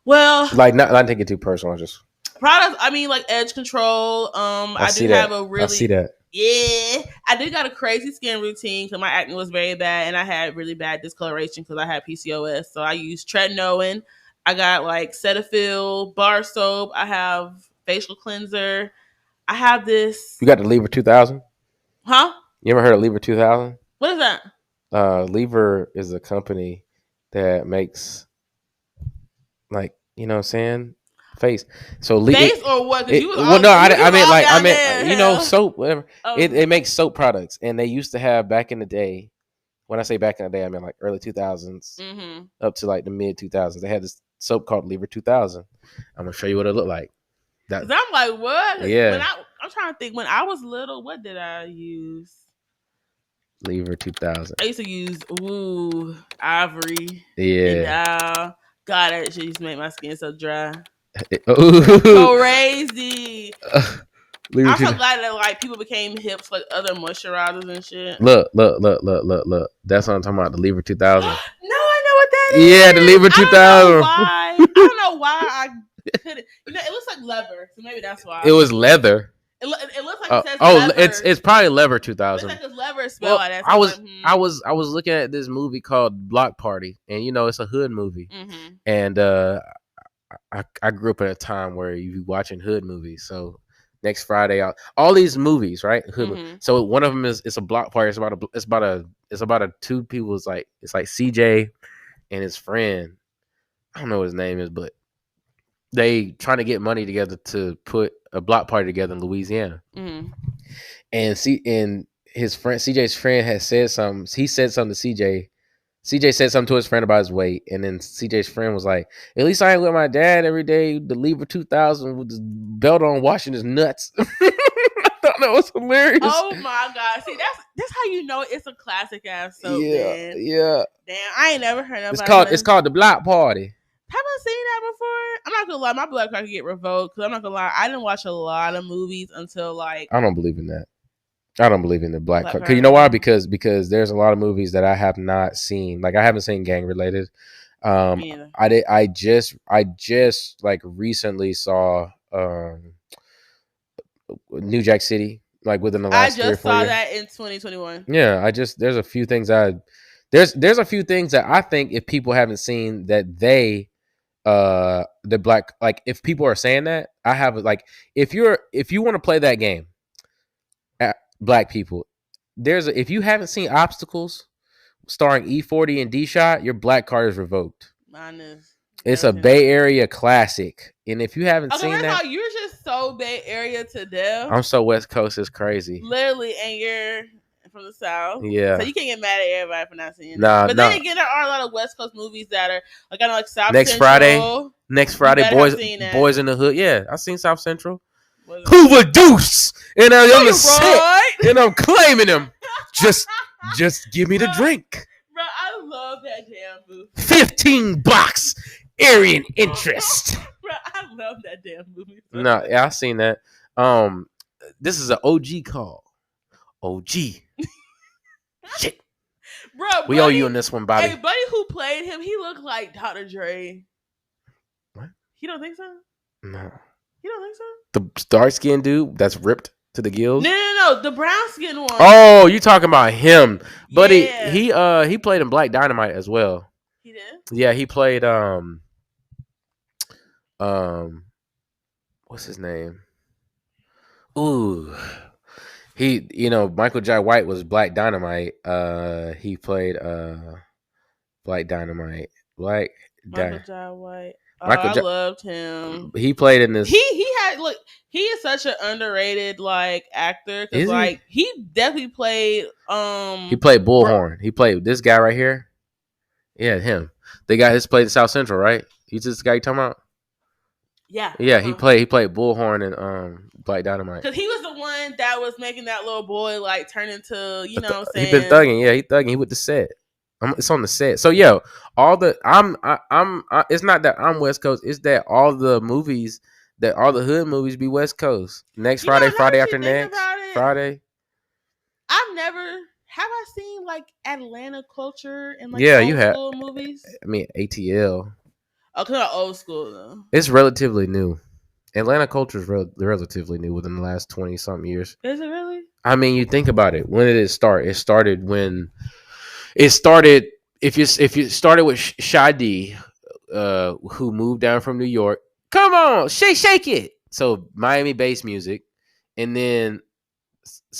Well, like not take it too personal, just products. I mean, like edge control. I do have a really. I see that. Yeah, I did got a crazy skin routine because my acne was very bad and I had really bad discoloration because I had PCOS. So I used tretinoin. I got like Cetaphil, bar soap. I have facial cleanser. I have this. You got the Lever 2000? Huh? You ever heard of Lever 2000? What is that? Lever is a company that makes, like, you know what I'm saying? Face. So face or what? I mean, you know, soap, whatever. Oh. It makes soap products, and they used to have back in the day. When I say back in the day, I mean like early 2000s up to like the mid 2000s. They had this soap called Lever 2000. I'm gonna show you what it looked like. I'm like, what? Yeah. I'm trying to think. When I was little, what did I use? Lever 2000. I used to use Ivory. Yeah. And, God, that shit used to make my skin so dry. Crazy. I'm so glad that like people became hip to like other moisturizers and shit. Look. That's what I'm talking about. The Lever 2000. No, I know what that is. Yeah, the Lever 2000. I don't know why I couldn't. You know, it looks like leather, so maybe that's why. It was leather. It looks like it says leather. It's probably Lever 2000. It's like this leather spell. Well, I was looking at this movie called Block Party, and you know it's a hood movie, and I grew up at a time where you be watching hood movies. So next Friday, all these movies, right? Hood. So one of them it's a block party. It's about a two people. It's like CJ and his friend. I don't know what his name is, but they trying to get money together to put a block party together in Louisiana. And his friend CJ's friend had said something. He said something to CJ. CJ said something to his friend about his weight, and then CJ's friend was like, "At least I ain't with my dad every day. The Lever 2000 with his belt on, washing his nuts." I thought that was hilarious. Oh my god! See, that's how you know it's a classic ass soap. Yeah. Damn, I ain't never heard of it. It's called the Block Party. Have I seen that before? I'm not gonna lie, my blood card could get revoked because I'm not gonna lie, I didn't watch a lot of movies until like. I don't believe in that. I don't believe in the black card. You know why? Because there's a lot of movies that I have not seen. Like I haven't seen gang related. I just like recently saw New Jack City. Like within the last 3 or 4 years. I just saw that in 2021. Yeah, there's a few things there's a few things that I think if people haven't seen that they the black, like if people are saying that, I have like if you want to play that game. Black people, if you haven't seen Obstacles starring E40 and D-Shot, your black card is revoked. Mine is. It's a Bay Area classic, and if you haven't seen that, you're just so Bay Area to death. I'm so West Coast, it's crazy. Literally, and you're from the South. Yeah, so you can't get mad at everybody for not seeing that. But then again, there are a lot of West Coast movies that are like I know like South Central. Next Friday, Boys in the Hood. Yeah, I've seen South Central. Hoover Deuce, and I'm set, and I'm claiming him. Just give me the drink. Bro, I love that damn movie. 15 bucks, Aryan interest. Bro, I love that damn movie. No, yeah, I've seen that. This is an OG call. OG. Shit. Bro, we owe you on this one, Bobby. Hey, buddy who played him, he looked like Dr. Dre. What? You don't think so? No. You don't think so? The dark-skinned dude that's ripped to the gills? No. The brown-skinned one. Oh, you talking about him. But he played in Black Dynamite as well. He did? Yeah, he played what's his name? Ooh, Michael Jai White was Black Dynamite. He played Black Dynamite. Michael Jai White. Oh, Michael I loved him. He played in this. He is such an underrated like actor because like he definitely played. He played Bullhorn. He played this guy right here. Yeah, him. The guy who's played South Central, right? He's this guy you talking about? Yeah. Yeah, he played Bullhorn and Black Dynamite. Because he was the one that was making that little boy like turn into, what I'm saying? He been thugging. Yeah, he thugging. He with the set. It's on the set. So yo, it's not that I'm West Coast. It's that all the hood movies be West Coast. Next Friday, Friday after next Friday. Have I seen like Atlanta culture and like you have school movies? I mean ATL. Oh, cause old school though. It's relatively new. Atlanta culture is relatively new within the last 20 something years. Is it really? I mean, you think about it. When did it start? It started when it started. If you started with Shadi, who moved down from New York, come on, shake it. So Miami-based music, and then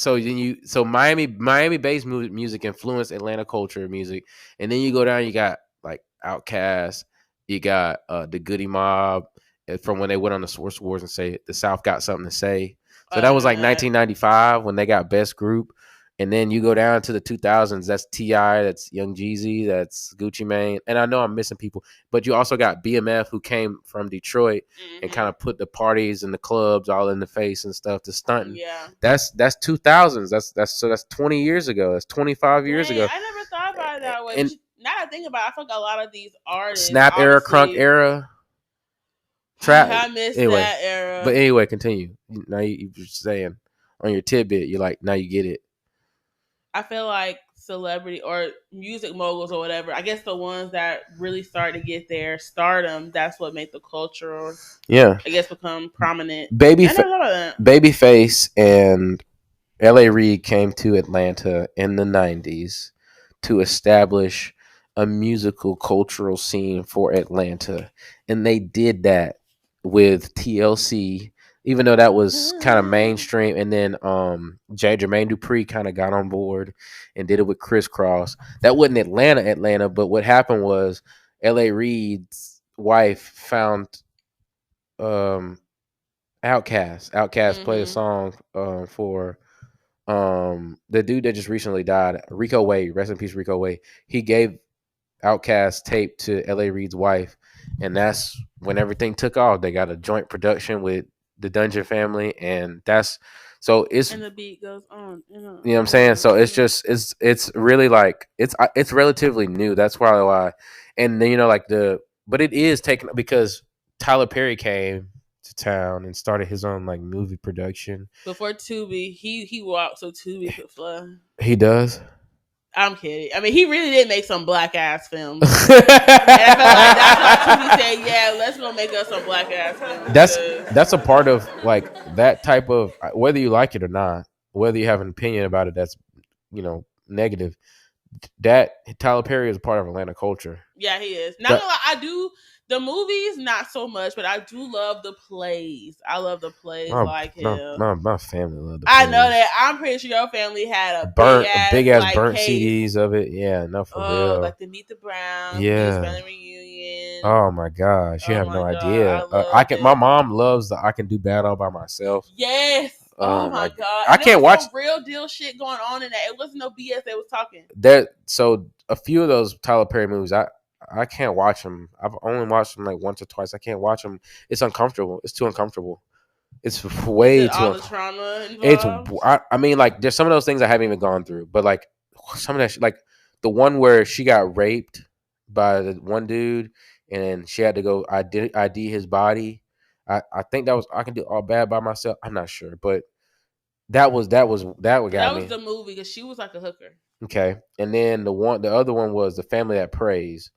Miami-based music influenced Atlanta culture music, and then you go down, you got like Outkast, you got the Goody Mob from when they went on the Source Wars and say the South got something to say. So that was like 1995 when they got Best Group. And then you go down to the 2000s. That's T.I., that's Young Jeezy, that's Gucci Mane. And I know I'm missing people, but you also got BMF who came from Detroit and kind of put the parties and the clubs all in the face and stuff to stunting. Yeah, that's 2000s. That's 20 years ago. That's 25 years ago. I never thought about it that way. And now I think about it, I feel like a lot of these artists, Snap era, crunk era, trap. I missed that era. But anyway, continue. Now you're saying on your tidbit, you're like, now you get it. I feel like celebrity or music moguls or whatever, I guess the ones that really start to get their stardom, that's what made the culture, I guess, become prominent. Babyface and L.A. Reid came to Atlanta in the 90s to establish a musical cultural scene for Atlanta. And they did that with TLC, even though that was kind of mainstream. And then Jermaine Dupri kind of got on board and did it with Criss Cross. That wasn't Atlanta, but what happened was L.A. Reid's wife found Outkast. Outkast played a song for the dude that just recently died, Rico Wade. Rest in peace, Rico Wade. He gave Outkast tape to L.A. Reid's wife, and that's when everything took off. They got a joint production with the Dungeon Family, and and the beat goes on. You know what I'm saying? So it's really like it's relatively new. That's probably why. And then but it is taken because Tyler Perry came to town and started his own like movie production before Tubi. He walked so Tubi could fly. He does. I'm kidding. I mean, he really did make some black ass films. And I feel like that's why Tubi said, "Yeah, let's go make us some black ass films." That's a part of like that type of, whether you like it or not, whether you have an opinion about it that's negative. That Tyler Perry is a part of Atlanta culture. Yeah, he is. Not gonna lie, I do. The movies, not so much, but I do love the plays. I love the plays like him. My family loved the plays. I know that. I'm pretty sure your family had a big ass burnt CDs of it. Yeah, no, for real. Like the Meet the Browns, family reunion. Oh my gosh, you have no idea. My mom loves the I Can Do Bad All By Myself. Yes. Oh my god! I can't watch real deal shit going on in that. It wasn't no BS. They was talking. So a few of those Tyler Perry movies, I can't watch them. I've only watched them like once or twice. I can't watch them. It's uncomfortable. It's too uncomfortable. It's way too. All the trauma involved? I mean, like, there's some of those things I haven't even gone through, but like some of that, like the one where she got raped by the one dude and she had to go ID his body. I think that was I Can Do All Bad By Myself. I'm not sure, but that what got me. That was the movie because she was like a hooker. Okay, and then the other one was The Family That Prays.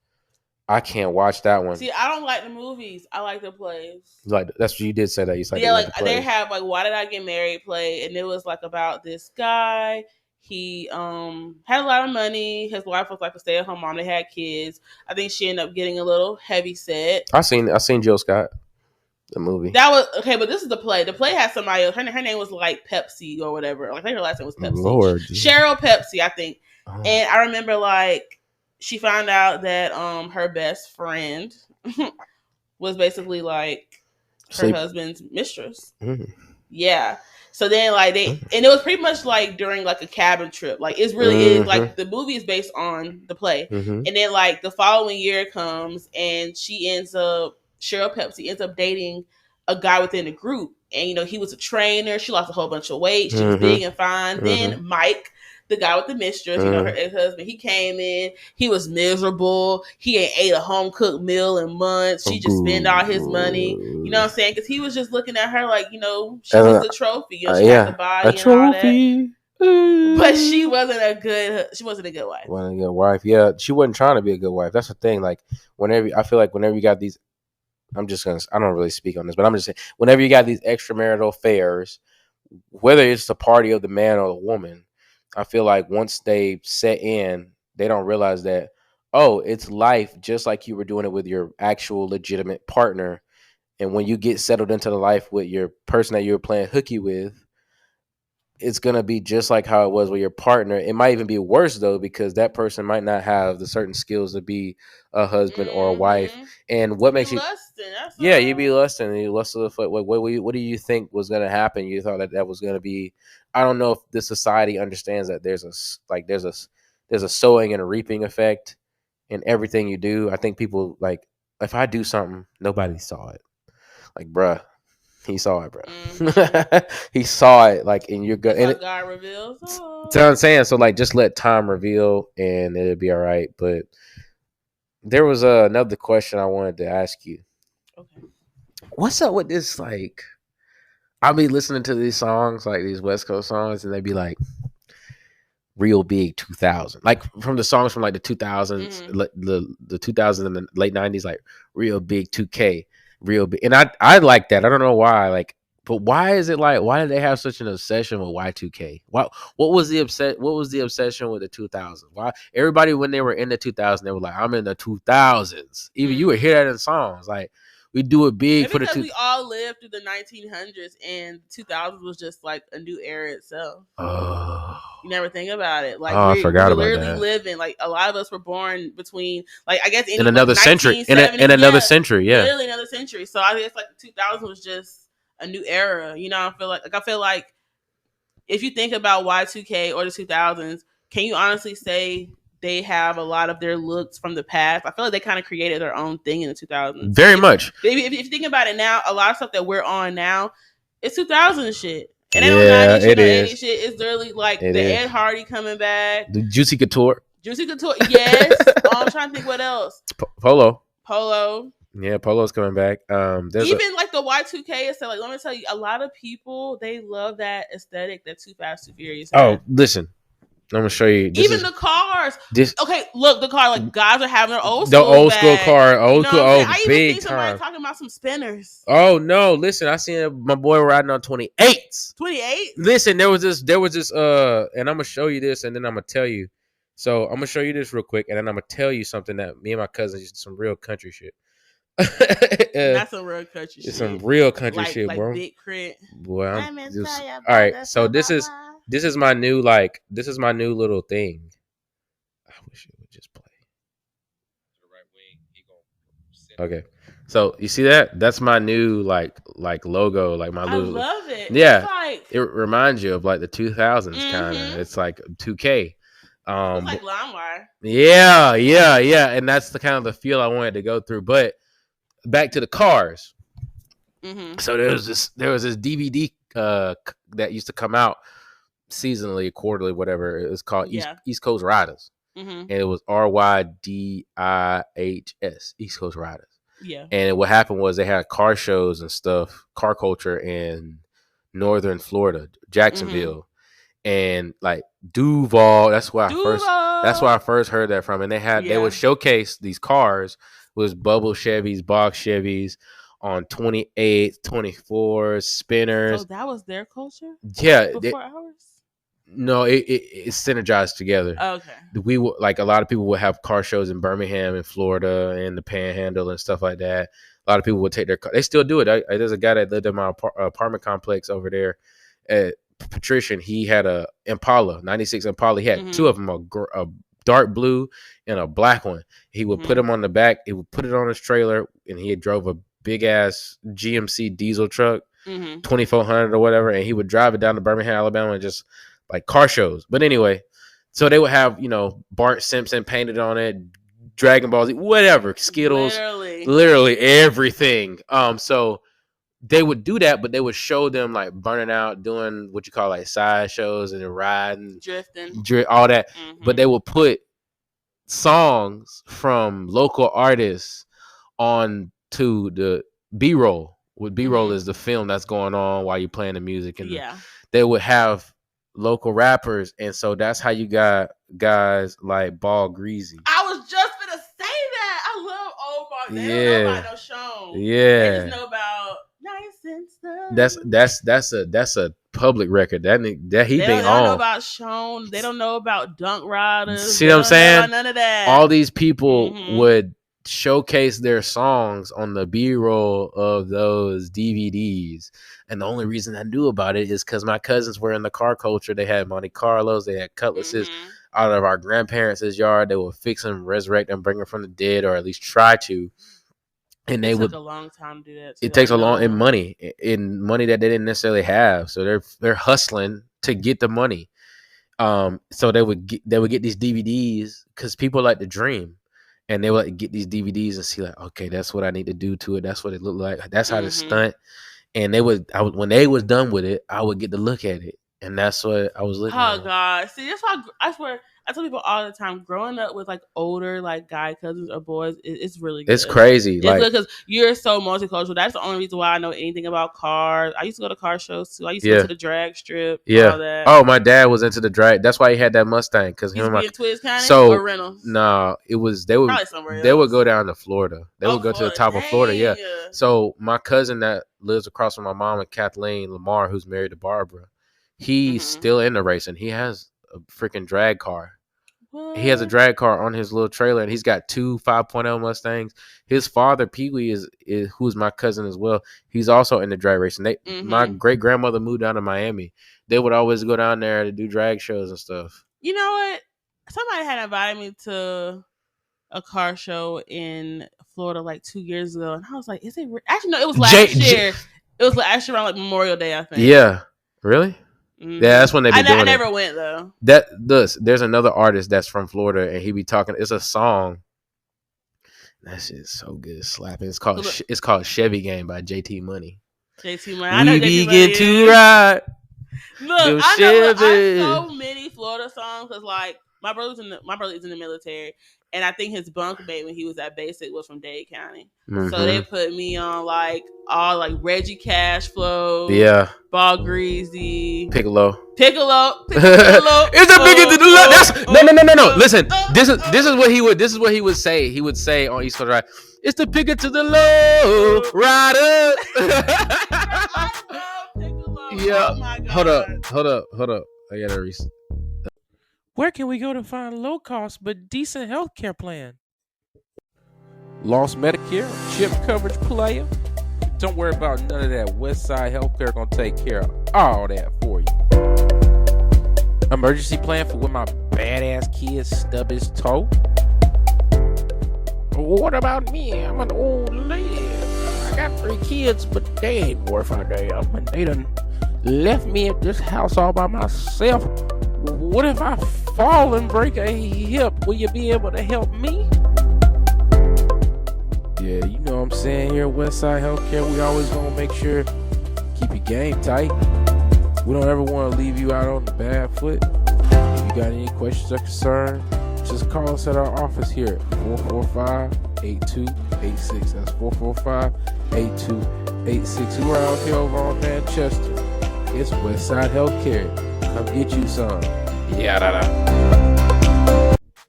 I can't watch that one. See, I don't like the movies. I like the plays. Like, that's what you did say that. You said like they have like Why Did I Get Married play, and it was like about this guy. He had a lot of money. His wife was like a stay at home mom. They had kids. I think she ended up getting a little heavy set. I seen Jill Scott. The movie. That was okay, but this is the play. The play had somebody else. Her name was like Pepsi or whatever. Like I think her last name was Pepsi. Lord. Cheryl Pepsi, I think. Oh. And I remember like she found out that her best friend was basically like her husband's mistress. Mm. Yeah. So then like and it was pretty much like during like a cabin trip. Like it's really is like the movie is based on the play. Mm-hmm. And then like the following year comes and Cheryl Pepsi ends up dating a guy within the group. And, you know, he was a trainer. She lost a whole bunch of weight. She was big and fine. Then Mike, the guy with the mistress, you know, her ex-husband, he came in. He was miserable. He ain't ate a home-cooked meal in months. She just spent all his money. You know what I'm saying? Because he was just looking at her like, you know, she was the trophy. You know, she had the body and trophy. All that. But she wasn't a good wife. Wasn't a good wife. Yeah, she wasn't trying to be a good wife. That's the thing. Like, I feel like whenever you got these, I don't really speak on this, but I'm just saying, whenever you got these extramarital affairs, whether it's the party of the man or the woman, I feel like once they set in, they don't realize that, oh, it's life just like you were doing it with your actual legitimate partner. And when you get settled into the life with your person that you were playing hooky with, it's going to be just like how it was with your partner. It might even be worse, though, because that person might not have the certain skills to be a husband or a wife. And what makes you lusting? You be lusting. You lust of the foot. What do you think was going to happen? You thought that was going to be. I don't know if the society understands that there's a sowing and a reaping effect in everything you do. I think people like, if I do something, nobody saw it. Like, bruh. He saw it, bro. He saw it, like, in your gut. And God reveals. Oh. That's what I'm saying. So, like, just let time reveal, and it'll be all right. But there was another question I wanted to ask you. Okay. What's up with this? Like, I'll be listening to these songs, like these West Coast songs, and they be like, real big 2000, like from the songs from like the 2000s, the 2000s and the late 90s, like real big 2K. Real big, and I like that. I don't know why, like, but why is it like? Why did they have such an obsession with Y2K? What was the obsession with the 2000s? Why everybody when they were in the 2000s, they were like, I'm in the 2000s. Even you would hear that in songs, like we do it big. Maybe because we all lived through the 1900s, and 2000s was just like a new era itself. Oh. You never think about it. Like, I forgot about literally that. Living, like, a lot of us were born between, like, I guess in another century. In another century, yeah. Literally another century. So I guess like the 2000s was just a new era. You know, I feel like if you think about Y2K or the 2000s, can you honestly say they have a lot of their looks from the past? I feel like they kind of created their own thing in the 2000s. Very much. If you think about it now, a lot of stuff that we're on now, it's 2000 shit. And yeah, it is. Shit. It's literally like Ed Hardy coming back. The Juicy Couture. Yes. I'm trying to think what else. Polo. Yeah, Polo's coming back. Even like the Y2K is like, let me tell you, a lot of people, they love that aesthetic that Too Fast, Too Furious had. Oh, listen. I'm gonna show you. Even the cars. Okay, look, the car. Like guys are having their old school. The old back. school car. Old school. Oh, I big even think time. somebody talking about some spinners. Oh no! Listen, I seen my boy riding on 28s. 28. Listen, there was this. And I'm gonna show you this, and then I'm gonna tell you. So I'm gonna show you this real quick, and then I'm gonna tell you something that me and my cousin used to some real country shit. That's some real country shit. It's some real country shit, like bro. Big Crit. Boy, all right. So this is my new little thing. I wish it would just play. Okay. So you see that? That's my new like logo, like my little. I love it. Yeah, it reminds you of like the 2000s kind of. It's like 2K. It's like LimeWire. Yeah, and that's the kind of the feel I wanted to go through. But back to the cars. Mm-hmm. So there was this DVD that used to come out seasonally, quarterly, whatever. It was called East Coast Riders, and it was RYDIHS, East Coast Riders. Yeah. And what happened was they had car shows and stuff, car culture in northern Florida, Jacksonville, and like Duval. That's where I first heard that from. And they would showcase these cars with bubble Chevys, box Chevys on 28th, 24s, spinners. So that was their culture? Yeah. Before ours? No, it's synergized together. Okay. We like a lot of people would have car shows in Birmingham and Florida and the Panhandle and stuff like that. A lot of people would take their car. They still do it. There's a guy that lived in my apartment complex over there at Patrician. He had a Impala, 96 Impala. He had two of them, a dark blue and a black one. He would put them on the back. He would put it on his trailer, and he drove a big ass GMC diesel truck, 2400 or whatever, and he would drive it down to Birmingham, Alabama, and just like car shows. But anyway, so they would have, you know, Bart Simpson painted on it, Dragon Ball Z, whatever, Skittles, literally everything. So they would do that, but they would show them like burning out, doing what you call like side shows and riding, drifting, all that. But they would put songs from local artists on to the B-roll. What B-roll is the film that's going on while you're playing the music, and they would have local rappers, and so that's how you got guys like Ball Greasy. I was just gonna say that. I love old Ball. They don't know about no Sean. They just know about Nice and Stuff. That's a public record. That he been on. They don't know about Sean. They don't know about Dunk Riders. See what I'm saying? None of that. All these people would showcase their songs on the B-roll of those DVDs. And the only reason I knew about it is because my cousins were in the car culture. They had Monte Carlos. They had cutlasses out of our grandparents' yard. They would fix them, resurrect them, bring them from the dead, or at least try to. And they would. It took a long time to do that. It takes a long in money that they didn't necessarily have. So they're hustling to get the money. So they would get these DVDs because people like to dream. And they would get these DVDs and see like, okay, that's what I need to do to it. That's what it looked like. That's how to stunt. And when they was done with it, I would get to look at it, and that's what I was looking at. Oh God! See, that's why I swear I tell people all the time. Growing up with like older like guy cousins or boys, it's really good. It's crazy. It's good because you're so multicultural. That's the only reason why I know anything about cars. I used to go to car shows too. I used to go to the drag strip. All that. Oh, my dad was into the drag. That's why he had that Mustang because him and Twist County or Reynolds. No, it was they would go down to Florida. They would go to the top of Florida. Yeah. So my cousin that lives across from my mom and Kathleen Lamar, who's married to Barbara, he's still into racing. He has a freaking drag car. What? He has a drag car on his little trailer, and he's got two 5.0 Mustangs. His father, Pee Wee, is who's my cousin as well. He's also into drag racing. My great grandmother moved down to Miami. They would always go down there to do drag shows and stuff. You know what? Somebody had invited me to a car show in Florida like 2 years ago, and I was like, "Is it actually no? It was last year. It was actually around like Memorial Day, I think." Yeah, really. Yeah, that's when they be doing it. I never went though. There's another artist that's from Florida, and he be talking. It's a song. That shit's so good, slapping. It's called Chevy Game by JT Money. JT Money. I know we begin to ride. Look, I know so many Florida songs because like my brother is in the military, and I think his bunkmate when he was at basic was from Dade County. So they put me on like all like Reggie Cashflow, Ball Greasy, Piccolo. It's the biggest to the left. No. Listen, this is what he would say. He would say on East Coast Ride, it's the picker to the low rider. Yeah. Oh my God. Hold up. I gotta reset. Where can we go to find low cost but decent healthcare plan? Lost Medicare, chip coverage player? Don't worry about none of that. Westside Healthcare gonna take care of all that for you. Emergency plan for when my badass kid stub his toe? What about me? I'm an old lady. I got 3 kids, but they ain't worth a damn. And they done left me at this house all by myself. What if I fall and break a hip? Will you be able to help me? Yeah, you know what I'm saying. Here at Westside Healthcare, we always gonna make sure keep your game tight. We don't ever want to leave you out on the bad foot. If you got any questions or concerns, just call us at our office here at 445-8286. That's 445-8286. We're out here over on Manchester. It's Westside Healthcare. Come get you some. Yeah.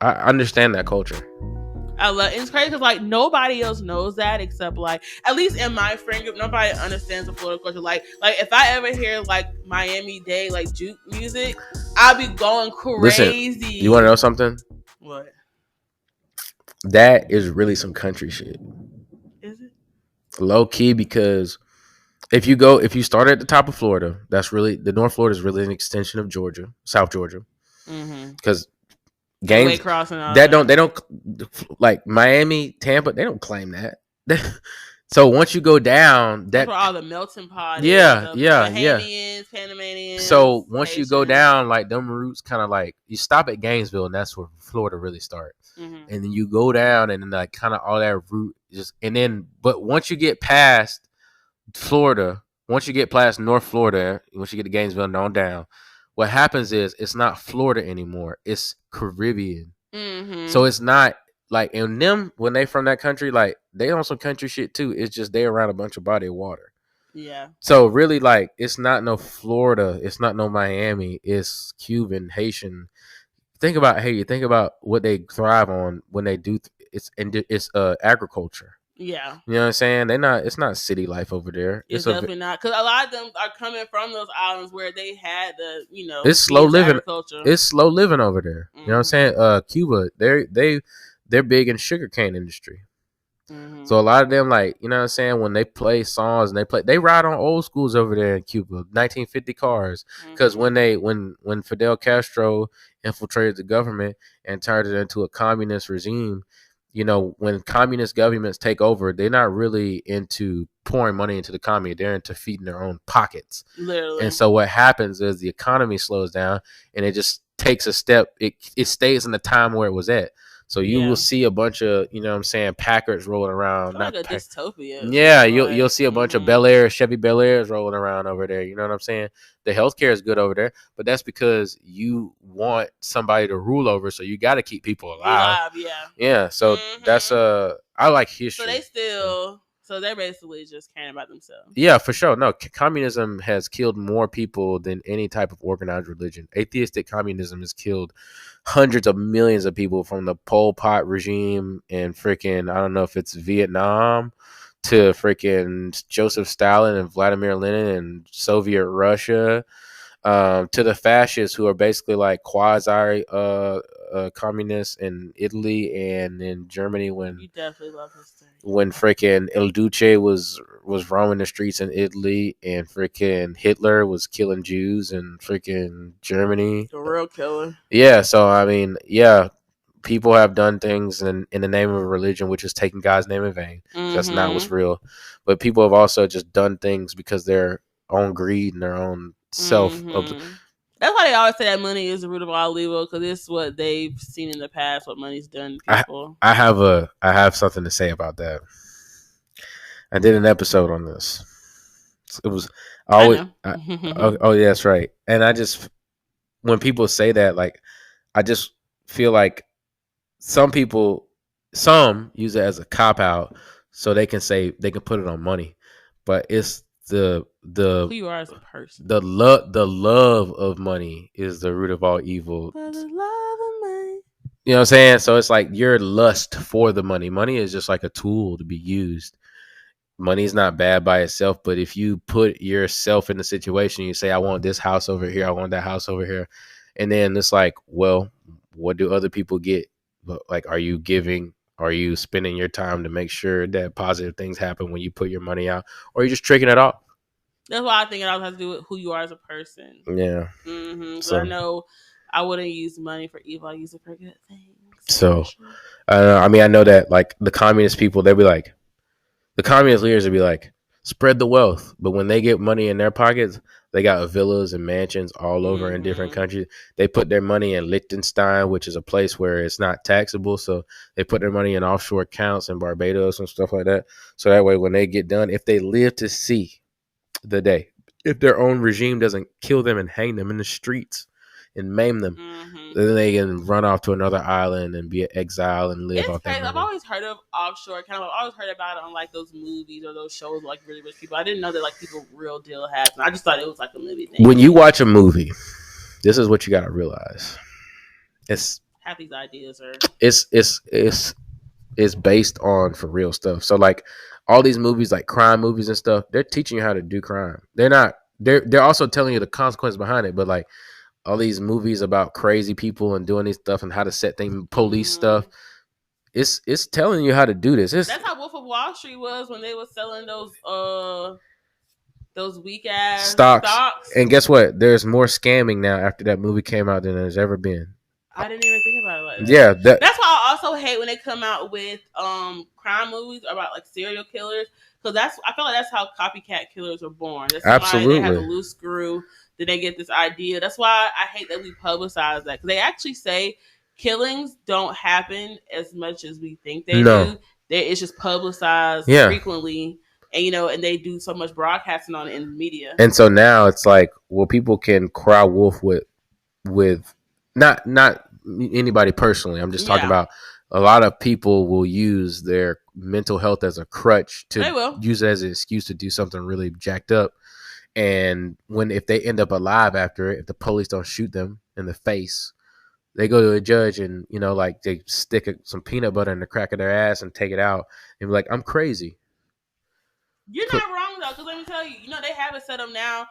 I understand that culture. I love it's crazy because like nobody else knows that except like at least in my friend group nobody understands the Florida culture. Like if I ever hear like Miami-Dade like juke music, I'll be going crazy. Listen, you want to know something? What? That is really some country shit. Is it? Low key, because if you start at the top of Florida, that's really the North Florida is really an extension of Georgia, South Georgia, because games that they don't like Miami, Tampa, they don't claim that. So once you go down, that's where all the melting pot yeah, is. yeah, Bahamians, Panamanians. So once Haitians. you go down, like them routes, kind of like you stop at Gainesville, and that's where Florida really starts. And then you go down, and then like kind of all that route just, and then but once you get past Florida, once you get past North Florida, once you get to Gainesville and on down, what happens is it's not Florida anymore; it's Caribbean. So it's not like, and them when they from that country, like they on some country shit too. It's just they around a bunch of body of water. Yeah. So really, like, it's not no Florida, it's not no Miami, it's Cuban, Haitian. Think about what they thrive on when they do. It's agriculture. Yeah. You know what I'm saying? It's not city life over there. It's definitely not, because a lot of them are coming from those islands where they had the it's slow living. Agriculture. It's slow living over there. You know what I'm saying? Cuba, they're big in sugarcane industry. So a lot of them, like, you know what I'm saying, when they play songs and they ride on old schools over there in Cuba, 1950 cars, because when Fidel Castro infiltrated the government and turned it into a communist regime, when communist governments take over, they're not really into pouring money into the economy. They're into feeding their own pockets. Literally. And so what happens is the economy slows down and it just takes a step. It stays in the time where it was at. So you will see a bunch of, Packards rolling around. It's like a dystopia. Yeah, you'll see a bunch of Chevy Bel Airs rolling around over there. You know what I'm saying? The healthcare is good over there, but that's because you want somebody to rule over, so you got to keep people alive. Yeah. So that's I like history. So they're basically just caring about themselves. Yeah, for sure. No, communism has killed more people than any type of organized religion. Atheistic communism has killed hundreds of millions of people, from the Pol Pot regime and freaking, I don't know if it's Vietnam, to freaking Joseph Stalin and Vladimir Lenin and Soviet Russia, to the fascists who are basically like quasi communists in Italy and in Germany when you definitely love history. When freaking El Duce was roaming the streets in Italy, and freaking Hitler was killing Jews in freaking Germany. The real killer. Yeah, so I mean, yeah, people have done things in the name of a religion, which is taking God's name in vain. That's not what's real. But people have also just done things because their own greed and their own self. That's why they always say that money is the root of all evil, because it's what they've seen in the past, what money's done to people. I have something to say about that. I did an episode on this. It was always oh yeah, that's right. And I just, when people say that, like, I just feel like some use it as a cop out so they can put it on money, but it's the who you are as a person. The love of money is the root of all evil. For the love of money. You know what I'm saying? So it's like your lust for the money. Money is just like a tool to be used. Money is not bad by itself, but if you put yourself in the situation, you say, I want this house over here, I want that house over here, and then it's like, well, what do other people get? Like, are you giving? Are you spending your time to make sure that positive things happen when you put your money out, or are you just tricking it off? That's why I think it all has to do with who you are as a person. Yeah. So I know I wouldn't use money for evil. I use it for good things. So, I mean, I know that, like, the communist people, the communist leaders would be like, spread the wealth. But when they get money in their pockets, they got villas and mansions all over in different countries. They put their money in Liechtenstein, which is a place where it's not taxable. So they put their money in offshore accounts in Barbados and stuff like that. So that way, when they get done, if they live to see the day, if their own regime doesn't kill them and hang them in the streets and maim them, then they can run off to another island and be an exile and live off that money. I've always heard of offshore I've always heard about it on like those movies or those shows, like really rich people. I didn't know that like people real deal have. I just thought it was like a movie thing. When you watch a movie, this is what you gotta realize. It's half these ideas are it's based on for real stuff. So like all these movies, like crime movies and stuff, they're teaching you how to do crime. They're also telling you the consequence behind it, but like all these movies about crazy people and doing these stuff and how to set things, police stuff, it's telling you how to do this. That's how Wolf of Wall Street was when they were selling those weak ass stocks. And guess what? There's more scamming now after that movie came out than there's ever been. I didn't even think about it like that. Yeah, that's why I also hate when they come out with crime movies about like serial killers, because I feel like that's how copycat killers are born. There's somebody absolutely. That has a loose screw, then they get this idea. That's why I hate that we publicize that, because they actually say killings don't happen as much as we think they do. It's just publicized frequently. And and they do so much broadcasting on it in the media. And so now it's like, well, people can cry wolf with not anybody personally. I'm just talking about a lot of people will use their mental health as a crutch to use it as an excuse to do something really jacked up. And if they end up alive after it, if the police don't shoot them in the face, they go to a judge and like they stick some peanut butter in the crack of their ass and take it out and be like, I'm crazy. You're not wrong though, because let me tell you, they have it set up now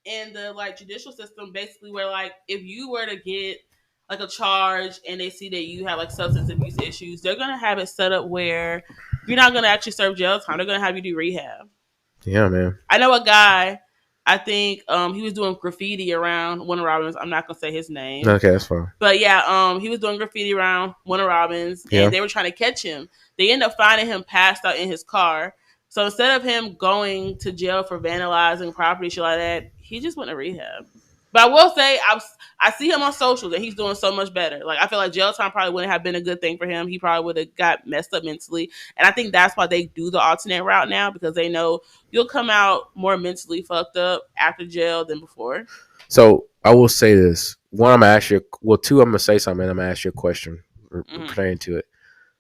in the like judicial system, basically where like if you were to get like a charge and they see that you have like substance abuse issues, they're gonna have it set up where you're not gonna actually serve jail time. They're gonna have you do rehab. Yeah, man. I know a guy. I think he was doing graffiti around Warner Robins. I'm not gonna say his name. Okay, that's fine. But yeah, he was doing graffiti around Warner Robins, and they were trying to catch him. They ended up finding him passed out in his car. So instead of him going to jail for vandalizing property, shit like that, he just went to rehab. But I will say, I see him on socials, and he's doing so much better. Like, I feel like jail time probably wouldn't have been a good thing for him. He probably would have got messed up mentally. And I think that's why they do the alternate route now, because they know you'll come out more mentally fucked up after jail than before. So I will say this. One, I'm going to ask you, two, I'm going to say something, and I'm going to ask you a question pertaining to it.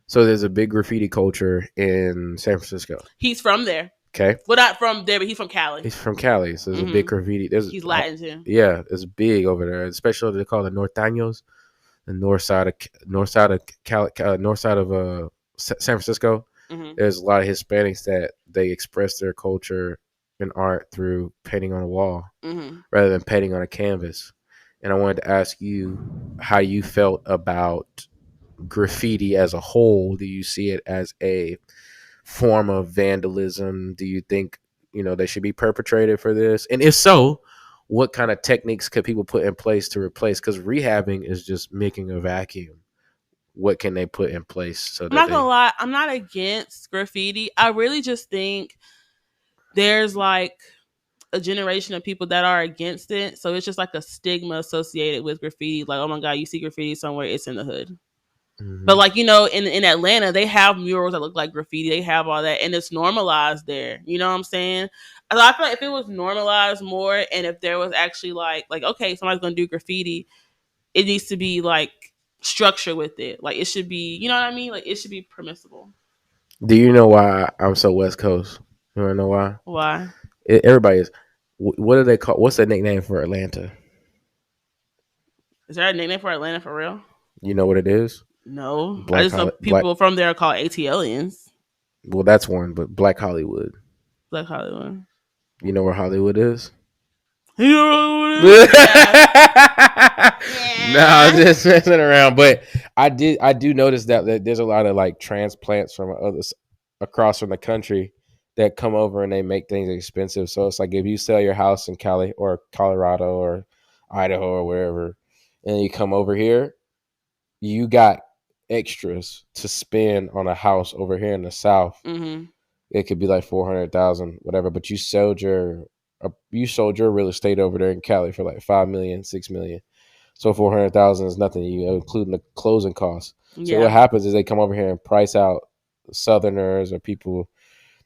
So there's a big graffiti culture in San Francisco. He's from there. Okay. Well, not from there, but he's from Cali. He's from Cali, so there's a big graffiti. He's Latin too. Yeah, it's big over there, especially they call it Norteños, the north side of San Francisco. Mm-hmm. There's a lot of Hispanics that they express their culture and art through painting on a wall rather than painting on a canvas. And I wanted to ask you how you felt about graffiti as a whole. Do you see it as a form of vandalism? Do you think they should be perpetrated for this? And if so, what kind of techniques could people put in place to replace? Because rehabbing is just making a vacuum. What can they put in place? So I'm not gonna lie, I'm not against graffiti. I really just think there's like a generation of people that are against it, so it's just like a stigma associated with graffiti. Like, oh my god, you see graffiti somewhere, it's in the hood. Mm-hmm. But like, in Atlanta, they have murals that look like graffiti. They have all that, and it's normalized there. You know what I'm saying? So I feel like if it was normalized more, and if there was actually like okay, somebody's gonna do graffiti, it needs to be like structure with it. Like, it should be, you know what I mean? Like, it should be permissible. Do you know why I'm so West Coast? You wanna know why? Why? Everybody is. What do they call? What's the nickname for Atlanta? Is there a nickname for Atlanta for real? You know what it is? No, I just know people from there are called ATLians. Well, that's one, but Black Hollywood. Black Hollywood. You know where Hollywood is? You know where Hollywood is? Yeah. No, I'm just messing around. But I do notice that there's a lot of like transplants from others across from the country that come over and they make things expensive. So it's like if you sell your house in Cali or Colorado or Idaho or wherever, and you come over here, you got extras to spend on a house over here in the South. Mm-hmm. It could be like 400,000, whatever. But you sold your real estate over there in Cali for like 5 million, 6 million. So 400,000 is nothing, including the closing costs. So what happens is they come over here and price out Southerners or people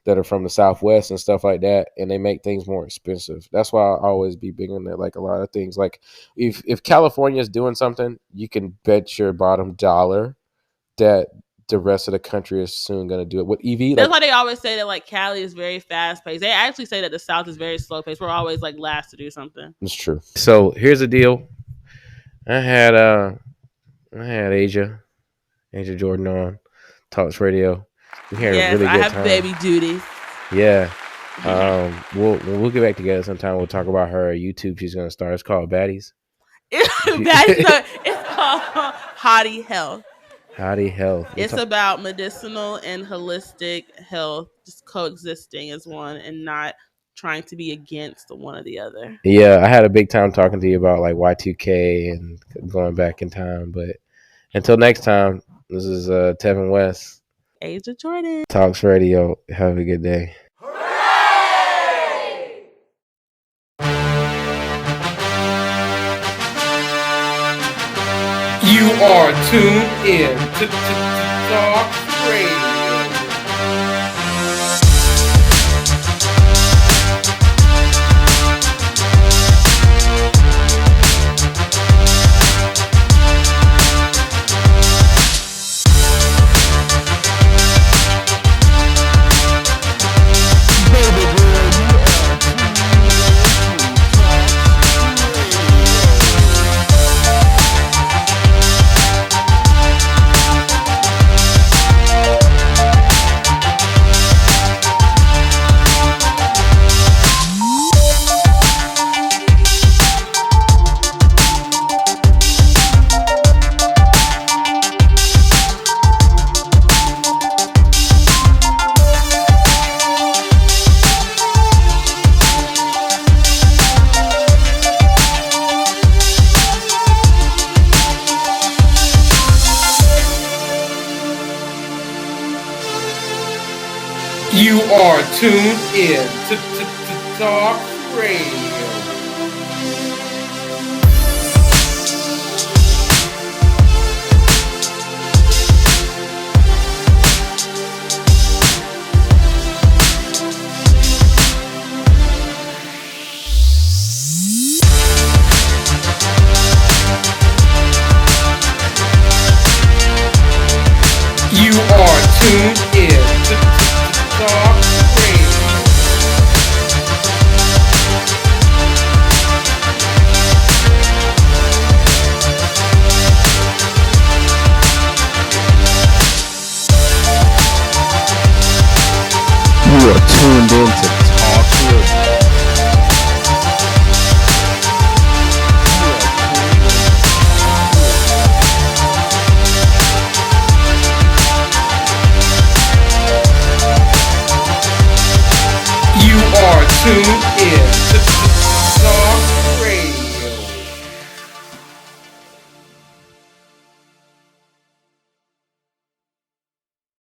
that are from the Southwest and stuff like that, and they make things more expensive. That's why I always be big on that. Like a lot of things, like if California is doing something, you can bet your bottom dollar that the rest of the country is soon going to do it. With EV, that's why they always say that like Cali is very fast paced. They actually say that the South is very slow paced. We're always like last to do something. It's true. So here's the deal. I had Asia Jordan on tOCS Radio. We had a really good I have time. baby duty. Yeah. We'll get back together sometime. We'll talk about her YouTube she's going to start. It's called Baddies. It's called Hottie Health. Howdy health. It's about medicinal and holistic health just coexisting as one and not trying to be against one or the other. Yeah, I had a big time talking to you about like Y2K and going back in time. But until next time, this is Tevin West. Age of Jordan. tOCS Radio. Have a good day. You are tuned in to tOCS Radio. You are tuned in to tOCS Radio. You are tuned in to tOCS Radio. You are tuned in to tOCS Radio. You are tuned in to